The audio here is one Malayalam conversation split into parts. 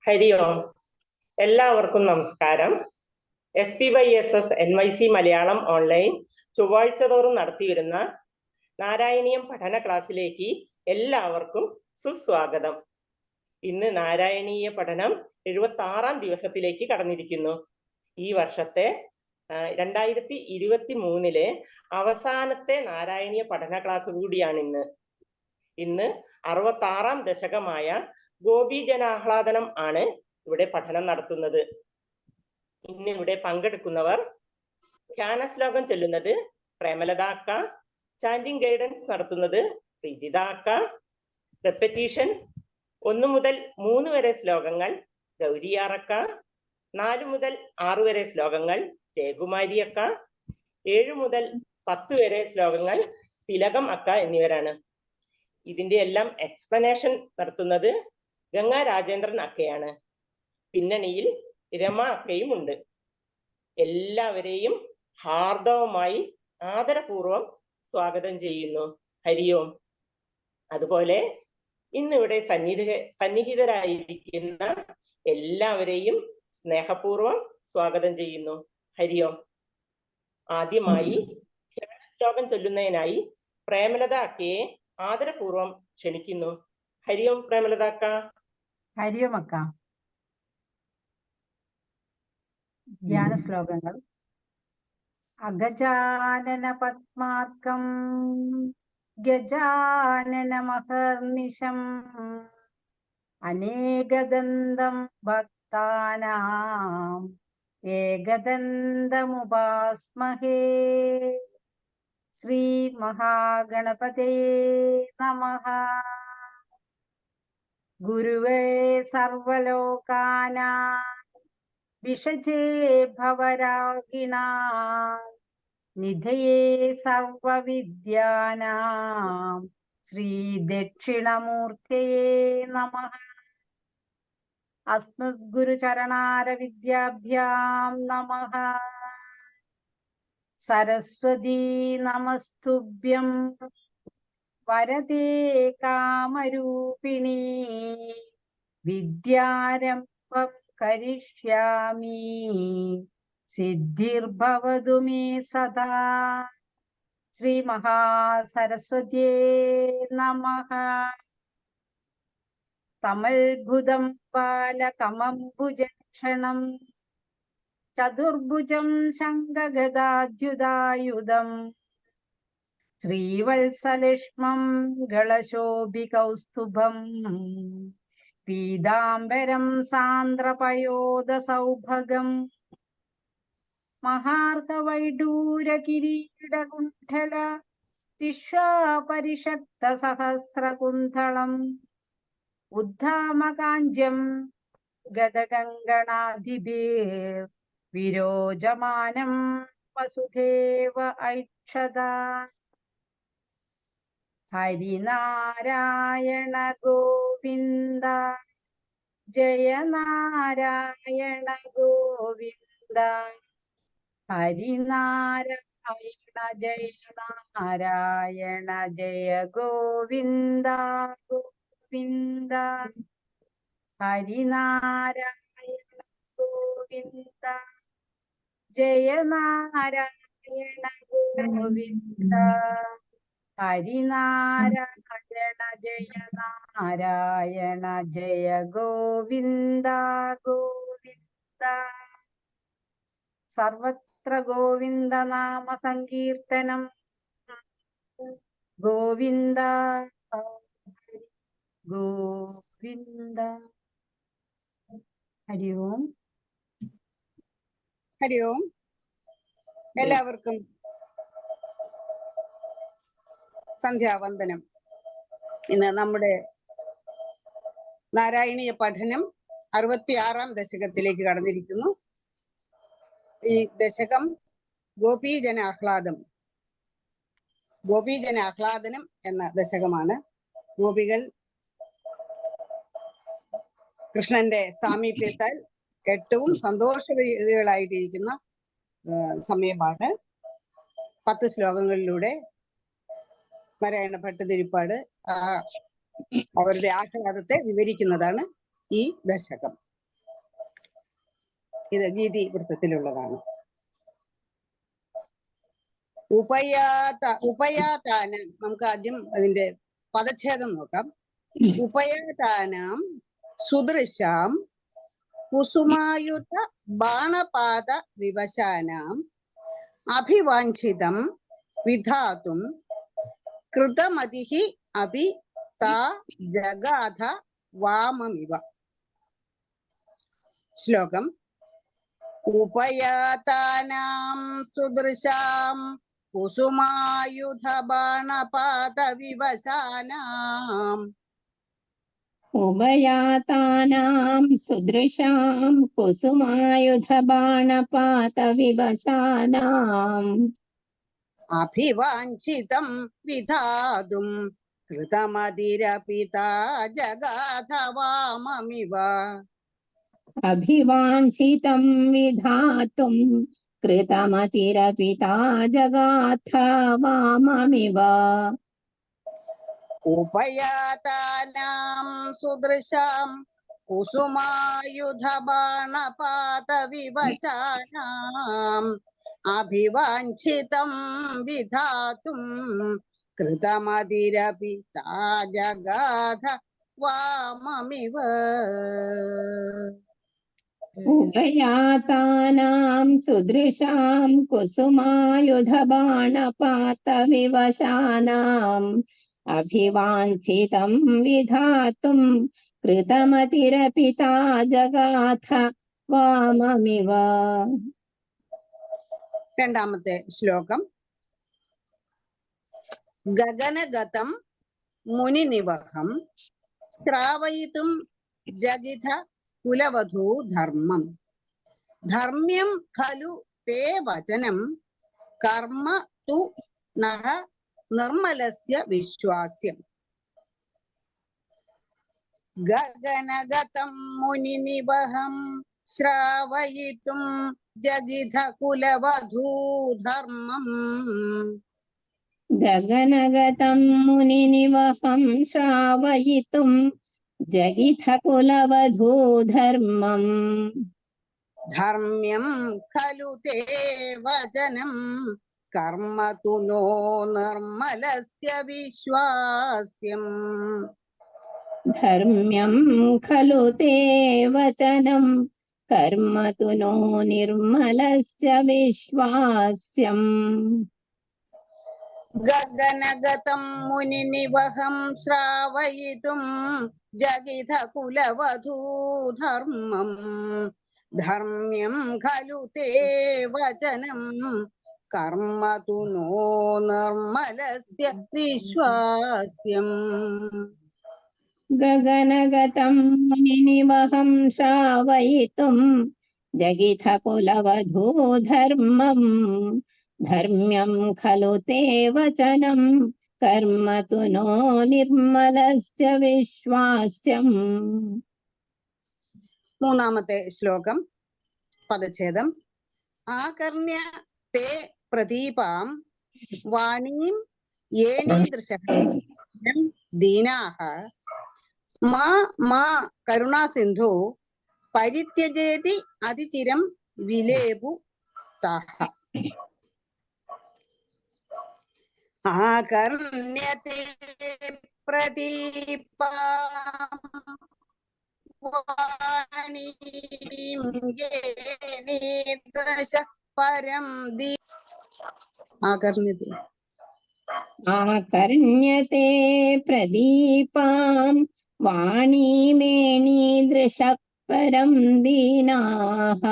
ഹരി ഓം. എല്ലാവർക്കും നമസ്കാരം. SPYSS NYC മലയാളം ഓൺലൈൻ ചൊവ്വാഴ്ച തോറും നടത്തിവരുന്ന നാരായണീയം പഠന ക്ലാസ്സിലേക്ക് എല്ലാവർക്കും സുസ്വാഗതം. ഇന്ന് നാരായണീയ പഠനം 76-ാം ദിവസത്തിലേക്ക് കടന്നിരിക്കുന്നു. ഈ വർഷത്തെ 2023 അവസാനത്തെ നാരായണീയ പഠന ക്ലാസ് കൂടിയാണ് ഇന്ന് 66-ാം ദശകമായ ഗോപീജനാഹ്ലാദനം ആണ് ഇവിടെ പഠനം നടത്തുന്നത്. ഇന്നിവിടെ പങ്കെടുക്കുന്നവർ ധ്യാന ശ്ലോകം ചൊല്ലുന്നത് പ്രേമലത അക്ക, ചാൻഡിങ് ഗൈഡൻസ് നടത്തുന്നത് പ്രീജിത അക്ക, റെപ്പറ്റീഷൻ 1 മുതൽ 3 വരെ ശ്ലോകങ്ങൾ ഗൗരിയാറക്ക, 4 മുതൽ 6 വരെ ശ്ലോകങ്ങൾ ജയകുമാരി അക്ക, 7 മുതൽ 10 വരെ ശ്ലോകങ്ങൾ തിലകം അക്ക എന്നിവരാണ്. ഇതിന്റെ എല്ലാം എക്സ്പ്ലനേഷൻ നടത്തുന്നത് ഗംഗാ രാജേന്ദ്രൻ അക്കയാണ്. പിന്നണിയിൽ രമ അക്കയും ഉണ്ട്. എല്ലാവരെയും ഹാർദവമായി ആദരപൂർവം സ്വാഗതം ചെയ്യുന്നു. ഹരി ഓം. അതുപോലെ ഇന്നിവിടെ സന്നിഹിതരായിരിക്കുന്ന എല്ലാവരെയും സ്നേഹപൂർവം സ്വാഗതം ചെയ്യുന്നു. ഹരി ഓം. ആദ്യമായി ധ്യാന ശ്ലോകം ചൊല്ലുന്നതിനായി പ്രേമലത അക്കയെ ആദരപൂർവം ക്ഷണിക്കുന്നു. ഹരി ഓം പ്രേമലത അക്ക. ഹരി ഓം അക്ക. ധ്യാന ശ്ലോകങ്ങൾ. അഗജാനന പദ്മാർക്കം ഗജാനന മഹർനിശം അനേകദന്തം ഭക്താനാം ഏകദന്തമുപാസ്മഹേ. ശ്രീ മഹാഗണപതേ നമഃ. ഗുരുവേ സർവലോകാനാം വിഷജേ ഭവരാഗിണാം നിധയേ സർവവിദ്യാനാം ശ്രീ ദക്ഷിണമൂർത്തയേ നമഃ. അസ്മദ്ഗുരുചരണാരവിദ്യാഭ്യാം നമഃ. സരസ്വതീ നമസ്തുഭ്യം വരദേ കാമരൂപിണീ വിദ്യാരംഭം കരിഷ്യാമി സിദ്ധിർഭവതു മേ സദാ. ശ്രീ മഹാസരസ്വത്യേ നമഃ. തമൽഭുജം ബാലകമംബുജക്ഷണം ചതുർഭുജം ശംഖഗദാദ്യുതായുധം ശ്രീവത്സലക്ഷ്മം ഗളശോഭികൗസ്തുഭം പീതാംബരം സാന്ദ്രപയോദസൗഭഗം മഹാർഘവൈഡൂര്യകിരീടകുണ്ഠല തിഷ്വാപരിഷക്തസഹസ്രകുന്തളം ഉദ്ധാമകാഞ്ച്യം ഗദകങ്കണാധിപേർ വിരോചമാനം വസുദേവ ഐക്ഷത. ഹരിനാരായണ ഗോവിന്ദ ജയ നാരായണ ഗോവിന്ദ. ഹരിനാരായണ ജയ നാരായണ ജയ ഗോവിന്ദ ഗോവിന്ദ. ഹരിനാരായണ ഗോവിന്ദ ജയ നാരായണ ഗോവിന്ദ. ഹരിനാരായണ ജയ നാരായണ ജയ ഗോവിന്ദ ഗോവിന്ദ. സർവത്ര ഗോവിന്ദ നാമ സങ്കീർത്തനം. ഗോവിന്ദ ഗോവിന്ദ. ഹരി ഓം. ഹരി ഓം. എല്ലാവർക്കും സന്ധ്യാവന്ദനം. ഇന്ന് നമ്മുടെ നാരായണീയ പഠനം 66-ാം ദശകത്തിലേക്ക് കടന്നിരിക്കുന്നു. ഈ ദശകം ഗോപീജനാഹ്ലാദനം എന്ന ദശകമാണ്. ഗോപികൾ കൃഷ്ണന്റെ സാമീപ്യത്താൽ ഏറ്റവും സന്തോഷവതികളായിട്ടിരിക്കുന്ന സമയമാണ്. 10 ശ്ലോകങ്ങളിലൂടെ നാരായണ ഭട്ടതിരിപ്പാട് അവരുടെ ആഹ്ലാദത്തെ വിവരിക്കുന്നതാണ് ഈ ദശകം. ഇത് ഗീതി വൃത്തത്തിലുള്ളതാണ്. ഉപയാതാനം, നമുക്ക് ആദ്യം അതിന്റെ പദച്ഛേദം നോക്കാം. ഉപയാതാനം സുദൃശാം കുസുമായുധ ബാണപാത വിവശാനാം അഭിവാഞ്ചിതം വിധാതും കൃതമതിഃ അപി താ ജഗാധ വാമമിവ. ശ്ലോകം. ഉപയാതാനാം സുദൃശാം കുസുമായുധ ബാണപാത വിവശാനാം ഉഭയാതാനാം സുദൃശാം കുസുമായുധബാണപാതവിവശാനാം അഭിവാഞ്ചിതം വിധാതും കൃതമതിരപി താ ജഗാധ വാമമിവ. അഭിവാഞ്ചിതം വിധാതും കൃതമതിരപി താ ജഗാഥ വാമമിവ. ഉപയാതാനാം സുദൃശാം കുസുമായുധ ബാണപാത വിവശാനാം അഭിവാഞ്ചിതം വിധാതും കൃതമതിരപി താ ജഗാധ വാമമിവ. ഉഭയാതാനാം സുദൃശാം കുസുമായുധബാണപാതവിവശാനാം അഭിവാഞ്ചിതം വിധാതും കൃതമതിരപി താ ജഗാഥ വാമമിവ. രണ്ടാമത്തെ ശ്ലോകം. ഗഗനഗതം മുനിനിവഹം ശ്രാവയിതും ജഗിത കുലവധൂ ധർമ്മം ധർമ്മ്യം ഖലു തേ വചനം കർമ്മ തു നഹ നിർമ്മലസ്യ വിശ്വാസ്യം. ഗഗനഗതം മുനിനിവഹം ശ്രാവയിതും ജഗിത കുലവധൂ ധർമ്മം. ഗഗനഗതം മുനിനിവഹം ശ്രാവയിതും ജഗിത കുലവധൂധർമ്മം ധർമ്മ്യം ഖലു തേ വചനം കർമ്മ തു നോ നിർമ്മലസ്യ വിശ്വാസ്യം. ധർമ്മ്യം ഖലു തേ വചനം കർമ്മ തു നോ നിർമ്മലസ്യ വിശ്വാസ്യം. ഗഗനഗതം മുനിനിവഹം ശ്രാവയിതും ജഗിത കുലവധൂ ധർമ്മം ധർമ്മ്യം ഖലു തേ വചനം കർമ്മ തു നോ നിർമ്മലസ്യ വിശ്വാസ്യം. ഗഗനഗതം മുനിനിവഹം ശ്രാവയിതും ജഗിത കുലവധൂധർമ്മം ധർമ്മ്യം ഖലു തേ വചനം കർമ്മ തു നോ നിർമ്മലസ്യ വിശ്വാസ്യം. മൂന്നാമത്തെ ശ്ലോകം. പദച്ഛേദം. ആകർണ്യ തേ പ്രദീപാം വാണീം യേണീദൃശഃ ദീനാഃ മാ കരുണാസിന്ധോ പരിത്യജേതി അതിചിരം വിലേപു താഃ. ആകർണ്യതേ പ്രദീപാം വാണീം യേണീദൃശഃ പരം ദീ. ആകർണ്യതേ ആകർണ്യതേ പ്രദീപാം വാണീമേണീദൃശഃ പരം ദീനാഃ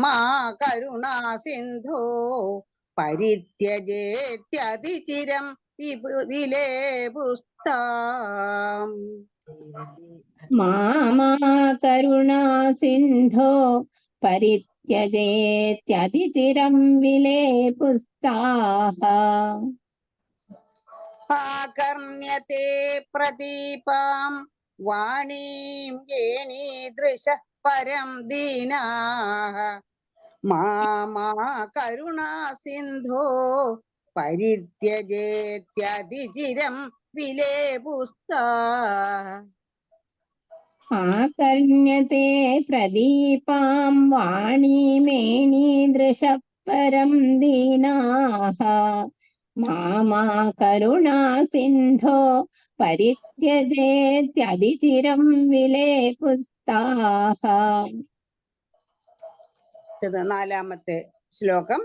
മാ കരുണാസിന്ധോ പരിത്യജേത്യതിചിരം വിലേപുസ്താം. മാ കരുണാസിന്ധോ പരിത്യജേത്യതിചിരം വിലേപുസ്താഃ. ആകർണ്യതേ പ്രദീപാം വാണീം യേണീദൃശഃ പരം ദീനാഃ മാ കരുണാസിന്ധോ പരിത്യജേത്യതിചിരം വിലേപുസ്താഃ. आकर्ण्यते प्रदीपां वाणीमेणीदृशः परं दीनाः मामा करुणा सिन्धो परित्यजेत्यधिचिरं विलेपुस्ताः. ഇത് നാലാമത്തെ ശ്ലോകം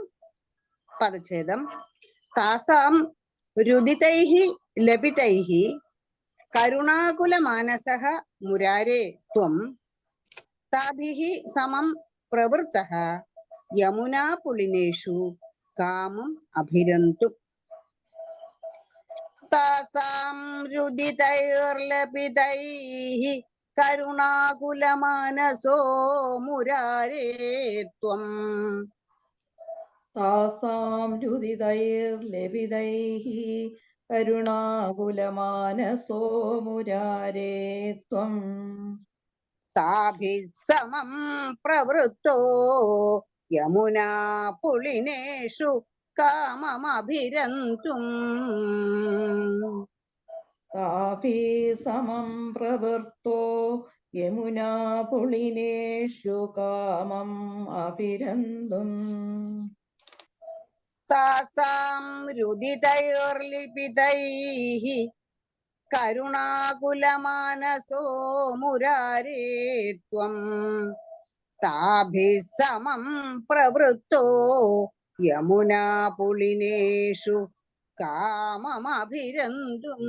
പദച്ഛേദം. താസാം രുദിതൈഃ ലപിതൈഃ കരുണാകുലമാനസഃ മുരാരേ ത്വം താഭിഃ സമം പ്രവൃത്തഃ യമുനാപുളിനേഷു കാമം അഭിരന്തും. താസാം രുദിതൈർലപിതൈഃ കരുണാകുലമാനസോ മുരാരേ ത്വം. താസാം രുദിതൈർലപിതൈഃ കരുണാകുലമാനസോ മുരാരേ ത്വം. താഭിഃ സമം പ്രവൃത്തോ യമുനാ പുളിനേഷു കാമമഭിരന്തും. താഭിः സമം പ്രവൃത്തോ യമുനാ പുളിനേഷു കാമം അഭിരന്തും. താസാം രുദിതൈർലിപിതൈഃ കരുണാകുലമാനസോ മുരാരേ ത്വം. താഭിഃ സമം പ്രവൃത്തോ യമുനാ പുളിനേഷു കാമമഭിരന്തും.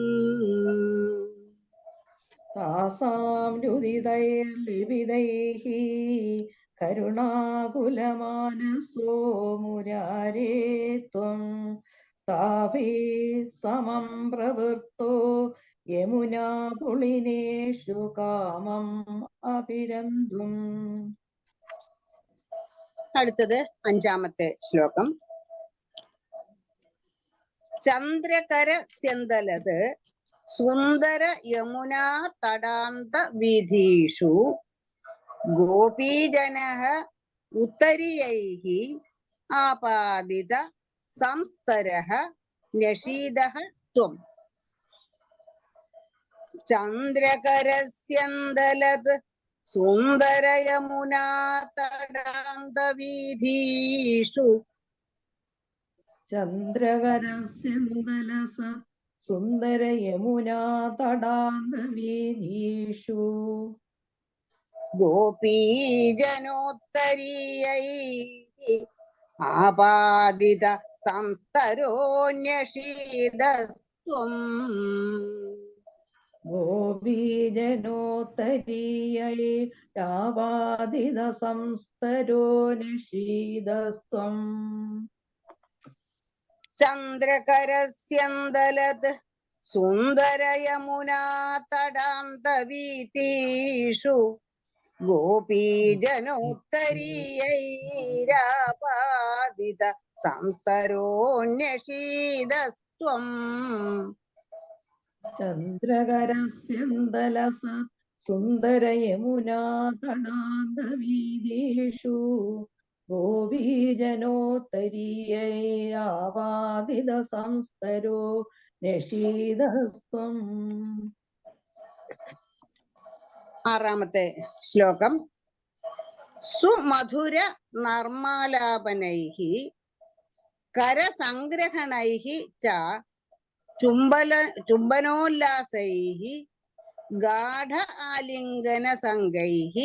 താസാം രുദിതൈർലിപിതൈഃ കരുണാകുലമാനസോ മുരാരേ ത്വം. താഭിः സമം പ്രവൃത്തോ യമുനാ പുളിനേഷു കാമം അഭിരന്തും. അടുത്തത് അഞ്ചാമത്തെ ശ്ലോകം. ചന്ദ്രകര സ്യന്തലത് സുന്ദര യമുനാ തടാന്ത വീഥീഷു ഗോപീജനഃ ഉത്തരീയൈഃ ആപാദിത സംസ്തരഃ ന്യഷീദഃ ത്വം. ചന്ദ്രകരസ്യന്തലത് സുന്ദര യമുനാ തടാന്ത വീഥീഷു. ചന്ദ്രകരസ്യന്തലസ സുന്ദര യമുനാ തടാന്ത വീഥീഷു ഗോപീജനോത്തരീയൈഃ ആപാദിത സംസ്തരോന്യഷീദസ്ത്വം. ഗോപീജനോത്തരീയൈരാപാദിത സംസ്തരോ നിഷീദസ്ത്വം. ചന്ദ്രകരസ്യന്തലത് സുന്ദര യമുനാ തടാന്ത വീഥീഷു ഗോപീജനോത്തരീയൈരാപാദിത സംസ്തരോന്യഷീദസ്ത്വം. ചന്ദ്രകരസ്യന്തലസ സുന്ദര യമുനാ തടാന്ത വീഥീഷു ഗോപീജനോത്തരീയൈരാപാദിത സംസ്തരോ നിഷീദസ്ത്വം. ആറാമത്തെ ശ്ലോകം. സുമധുര നർമാലാപനൈഃ കരസംഗ്രഹണൈഃ ച ചുംബനോല്ലാസൈഃ ഗാഢ ആലിംഗന സംഗൈഃ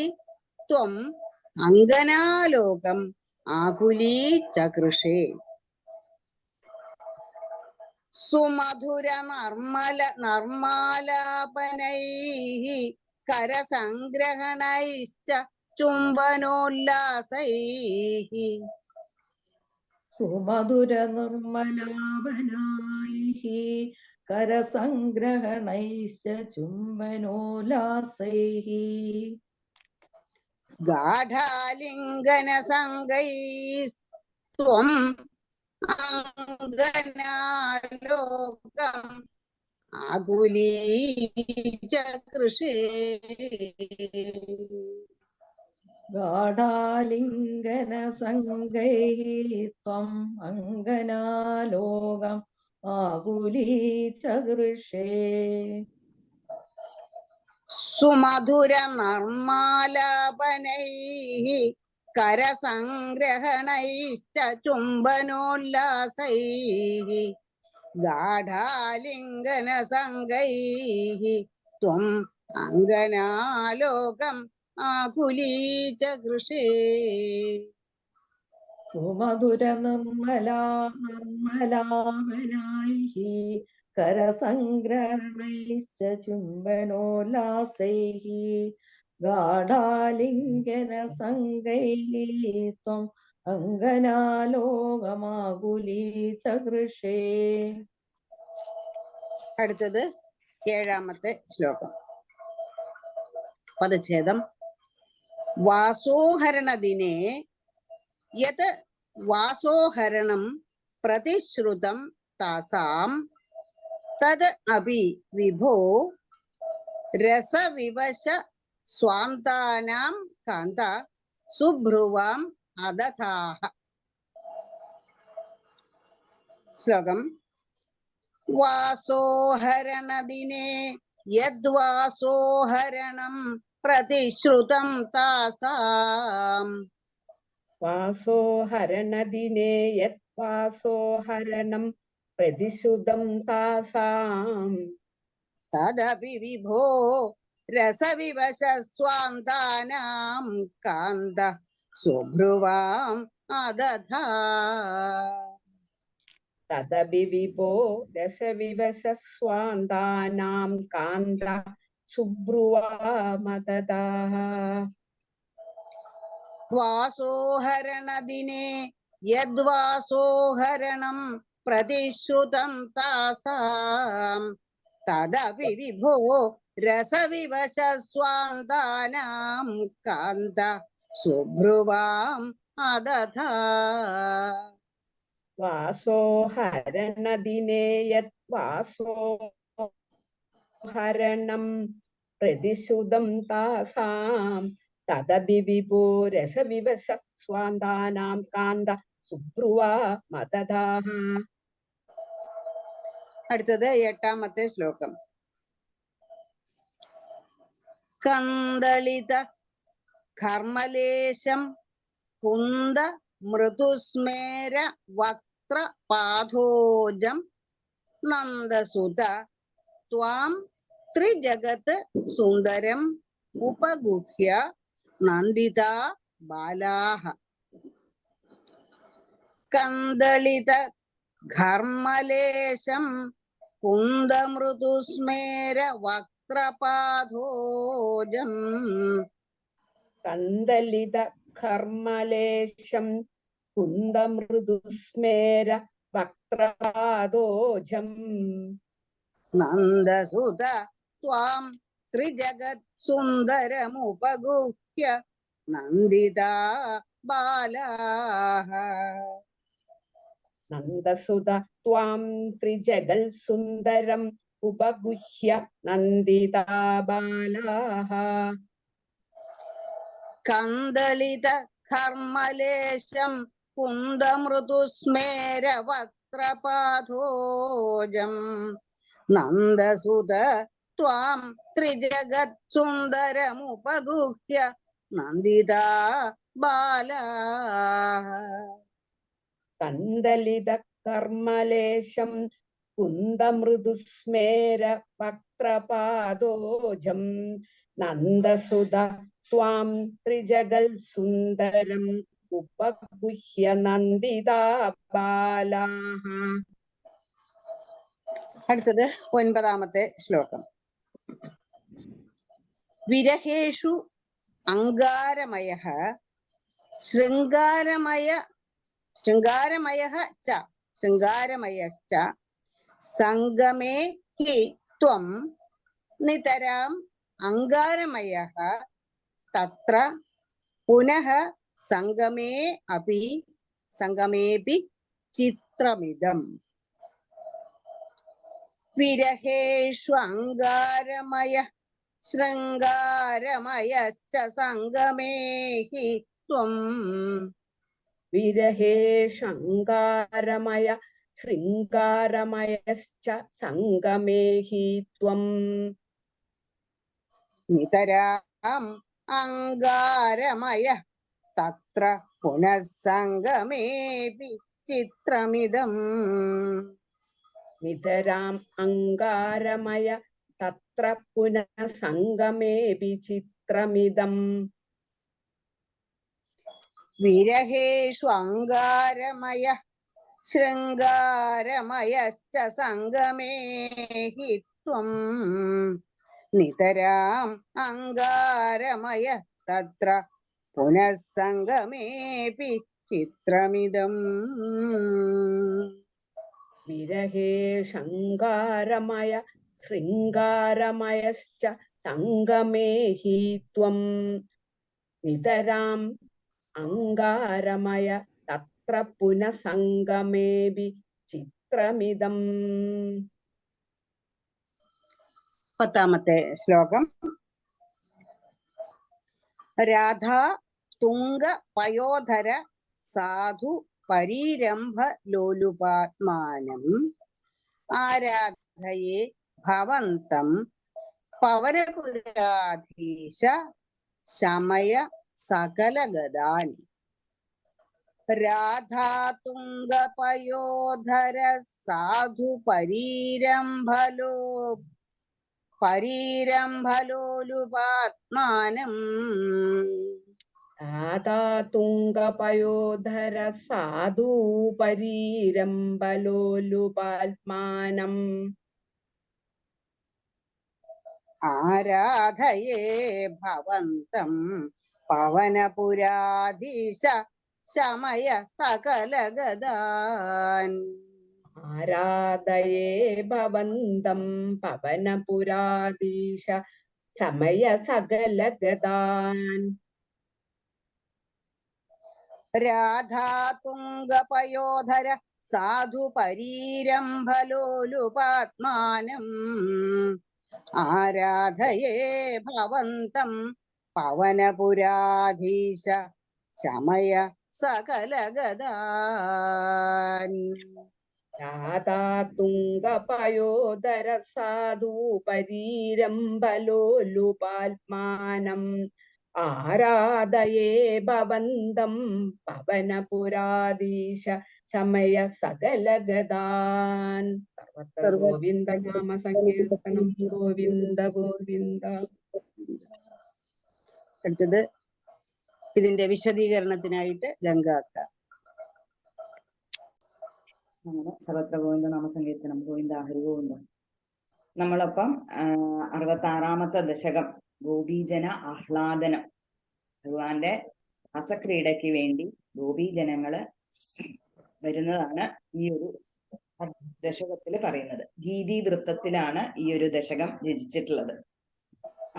ത്വം അംഗനാലോകം ആകുലീചകൃഷേ. സുമധുര നർമാലാപനൈഃ കരസംഗ്രഹണൈശ്ച ചുംബനോല്ലാസൈഃ. സുമധുര നിർമ്മലാപനൈഃ കരസംഗ്രഹണൈശ്ച ചുംബനോല്ലാസൈഃ ഗാഢാലിംഗന സംഗൈസ്ത്വം അംഗനാലോകം ആകുലീചകൃഷേ. ഗാഢാലിംഗന സംഗൈഃ ത്വം അംഗനാലോകം ആകുലീചകൃഷേ. സുമധുര നർമാലാപനൈഃ കരസംഗ്രഹണൈശ്ച ചുംബനോല്ലാസൈഃ ഗാഢാലിംഗന സംഗൈഃ ത്വം അംഗനാലോകം ആകുലീച കൃഷേ. സുമധുര നിർമ്മലാമനാൈഃ കരസംഗ്രഹണൈശ്ച ചുംബനോല്ലാസൈഃ ഗാഢാലിംഗന സംഗൈഃ ത്വം അംഗനാലോകമാകുലീച കൃഷേ. അടുത്തത് 7ാമത്തെ ശ്ലോകം. പദച്ഛേദം. വാസോഹരണദിനെ യത് വാസോഹരണം പ്രതിശ്രുതം താസാം തത് അപി വിഭോ രസവിവശ സ്വാന്താനാം കാന്ത സുഭ്രുവാം അദധാഃ. ശ്ലോകം. വാസോഹരണദിനെ യദ്വാസോഹരണം പ്രതിശ്രുതം താസാം വാസോഹരണദിനെ യത് വാസോഹരണം പ്രതിശുദ്ധം താസാം തദപി വിഭോ രസവിവശ സ്വാന്താനാം കാന്ത സുഭ്രുവാം അദധാഃ. തദപി വിഭോ രസവിവശസ്വാന്താനാം കാന്ത സുബ്രുവാമദദാഃ. വാസോഹരണദിനെ യദ്വാസോഹരണം പ്രതിശ്രുതം താസാം തദപി വിഭോ രസവിവശ സ്വാന്താനാം കാന്ത സുഭ്രുവാം അദധാഃ. വാസോഹരണദിനെ യത് വാസോഹരണം പ്രതിശുദ്ധം താസാം തദപി വിഭോ രസവിവശസ്വാന്താനാം കാന്ത സുബ്രുവാമദദാഃ. അടുത്തത് 8ാമത്തെ ശ്ലോകം. കന്ദളിത കർമ്മലേശം കുന്ദ മൃദുസ്മേര വക്ത്ര പാദോജം നന്ദസുത ത്വാം ത്രിജഗത് സുന്ദരം ഉപഗുഹ്യ നന്ദിതാ ബാലാഃ. കന്ദളിത ഘർമ്മലേശം കുന്ദമൃദുസ്മേര വക്ത്രപാദോജം കന്ദലിത കർമ്മലേശം കുന്ദമൃദുസ്മേര വക്ത്രപാദോജം നന്ദസുത ത്വാം ത്രിജഗത് സുന്ദരമുപഗുഹ്യ നന്ദിതാ ബാലാഃ. നന്ദസുത ത്വാം ത്രിജഗൽ സുന്ദരം ഉപഗുഹ്യ നന്ദിതാ ബാലാഃ. കന്ദളിത കർമ്മലേശം കുന്ദമൃദുസ്മേര വക്ത്രപാദോജം നന്ദസുത ത്വാം ത്രിജഗത് സുന്ദരമുപഗുഹ്യ നന്ദിതാ ബാലാഃ. കന്ദലിത കർമ്മലേശം കുന്ദമൃദുസ്മേര വക്ത്രപാദോജം നന്ദസുത ത്വാം ത്രിജഗൽ സുന്ദരം ഉപഗുഹ്യ നന്ദിതാ ബാലാഃ. അടുത്തത് 9ാമത്തെ ശ്ലോകം. വിരഹേഷു അങ്കാരമയഃ ശൃംഗാരമയശ്ച സംഗമേ ഹി ത്വം നിതരാം അങ്കാരമയഃ തത്ര പുനഃ സംഗമേപി ചിത്രമിദം. വിരഹേഷു അങ്കാരമയഃ ശൃംഗാരമയശ്ച സംഗമേ ഹി ത്വം. വിരഹേഷങ്കാരമയ ശൃംഗാരമയശ്ച സംഗമേ ഹി ത്വം. നിതരാം അങ്കാരമയ തത്ര പുനഃസംഗമേപി ചിത്രമിദം. നിതരാം അങ്കാരമയ തത്ര പുനഃസംഗമേപി ചിത്രമിദം. വിരഹേഷു അങ്കാരമയ ശൃംഗാരമയശ്ച സംഗമേ ഹി ത്വം. നിതരാം അങ്കാരമയ തത്ര പുനഃസംഗമേപി ചിത്രമിദം. വിരഹേ ശങ്കാരമയ ശൃംഗാരമയശ്ച സംഗമേ ഹി ത്വം. നിതരാം അങ്കാരമയ തത്ര പുനഃസംഗമേപി ചിത്രമിദം. 10ാമത്തെ ശ്ലോകം. രാധാ തുംഗ പയോധര സാധു പരീരംഭ ലോലുപാത്മാനം ആരാധയേ ഭവന്തം പവനപുരാധീശ ശമയ സകലഗദാൻ. രാധാ തുംഗ പയോധര സാധു പരീരംഭലോലുപാത്മാനം. രാധാ തുംഗപയോധര സാധു പരീരംഭലോലുപാത്മാനം ആരാധയേ ഭവന്തം പവനപുരാധീശ ശമയ സകലഗദാൻ. ആരാധയേ ഭവന്തം പവനപുരാധീശ സമയ സകലഗദാൻ. രാധാ തുംഗ പയോധര സാധു പരീരംഭലോലുപാത്മാനം ആരാധയേ ഭവന്തം പവനപുരാധീശ ശമയ സകലഗദാൻ. രാധാ തുംഗപയോധര സാധു പരീരംഭലോലുപാത്മാനം ആരാധയേ ഭവന്തം പവനപുരാധീശ ശമയ സകലഗദാൻ. സർവത്ര ഗോവിന്ദ നാമ സങ്കീർത്തനം. ഗോവിന്ദ ഗോവിന്ദ. അടുത്തത് ഇതിന്റെ വിശദീകരണത്തിനായിട്ട് ഗംഗാക്ക. അങ്ങനെ സർവത്ര ഗോവിന്ദ നാമസങ്കീർത്തനം. ഗോവിന്ദ ഹരി ഗോവിന്ദ. നമ്മളൊപ്പം 66ാമത്തെ ദശകം ഗോപീജന ആഹ്ലാദനം. ഭഗവാന്റെ രാസക്രീഡയ്ക്ക് വേണ്ടി ഗോപീജനങ്ങള് വരുന്നതാണ് ഈ ഒരു ദശകത്തില് പറയുന്നത്. ഗീതി വൃത്തത്തിലാണ് ഈ ഒരു ദശകം രചിച്ചിട്ടുള്ളത്.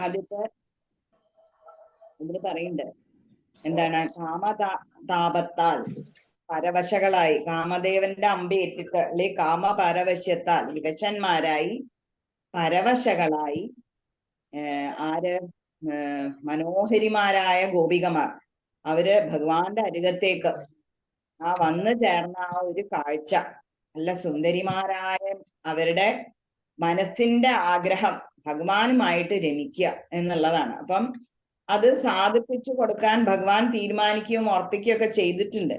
ആദ്യത്തെ ഇതില് പറയുന്നുണ്ട് എന്താണ്, കാമതാപത്താൽ പരവശകളായി, കാമദേവന്റെ അമ്പേറ്റിട്ട് അല്ലെ കാമപരവശ്യത്താൽ വിവശന്മാരായി പരവശകളായി ആര് മനോഹരിമാരായ ഗോപികമാർ അവര് ഭഗവാന്റെ അരികത്തേക്ക് ആ വന്നു ചേർന്ന ആ ഒരു കാഴ്ച, നല്ല സുന്ദരിമാരായ അവരുടെ മനസ്സിന്റെ ആഗ്രഹം ഭഗവാനുമായിട്ട് രമിക്കുക എന്നുള്ളതാണ്. അപ്പം അത് സാധിപ്പിച്ചു കൊടുക്കാൻ ഭഗവാൻ തീരുമാനിക്കുകയും ഓർപ്പിക്കുകയൊക്കെ ചെയ്തിട്ടുണ്ട്.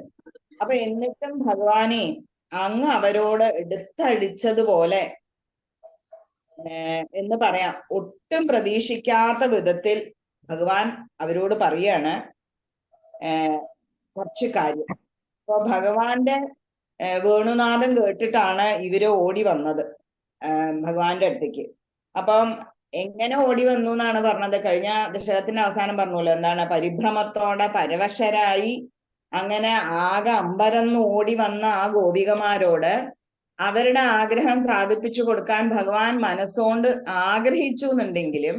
അപ്പൊ എന്നിട്ടും ഭഗവാനെ അങ്ങ് അവരോട് എടുത്തടിച്ചതുപോലെ എന്ന് പറയാം, ഒട്ടും പ്രതീക്ഷിക്കാത്ത വിധത്തിൽ ഭഗവാൻ അവരോട് പറയാണ് കുറച്ച് കാര്യം. അപ്പൊ ഭഗവാന്റെ വേണുനാഥം കേട്ടിട്ടാണ് ഇവര് ഓടി വന്നത് ഭഗവാന്റെ അടുത്തേക്ക്. അപ്പം എങ്ങനെ ഓടി വന്നു എന്നാണ് പറഞ്ഞത്. കഴിഞ്ഞ ദശകത്തിന്റെ അവസാനം പറഞ്ഞല്ലോ, എന്താണ്, പരിഭ്രമത്തോടെ പരവശരായി അങ്ങനെ ആകെ അമ്പരന്ന് ഓടി വന്ന ആ ഗോപികമാരോട് അവരുടെ ആഗ്രഹം സാധിപ്പിച്ചു കൊടുക്കാൻ ഭഗവാൻ മനസ്സുകൊണ്ട് ആഗ്രഹിച്ചു എന്നുണ്ടെങ്കിലും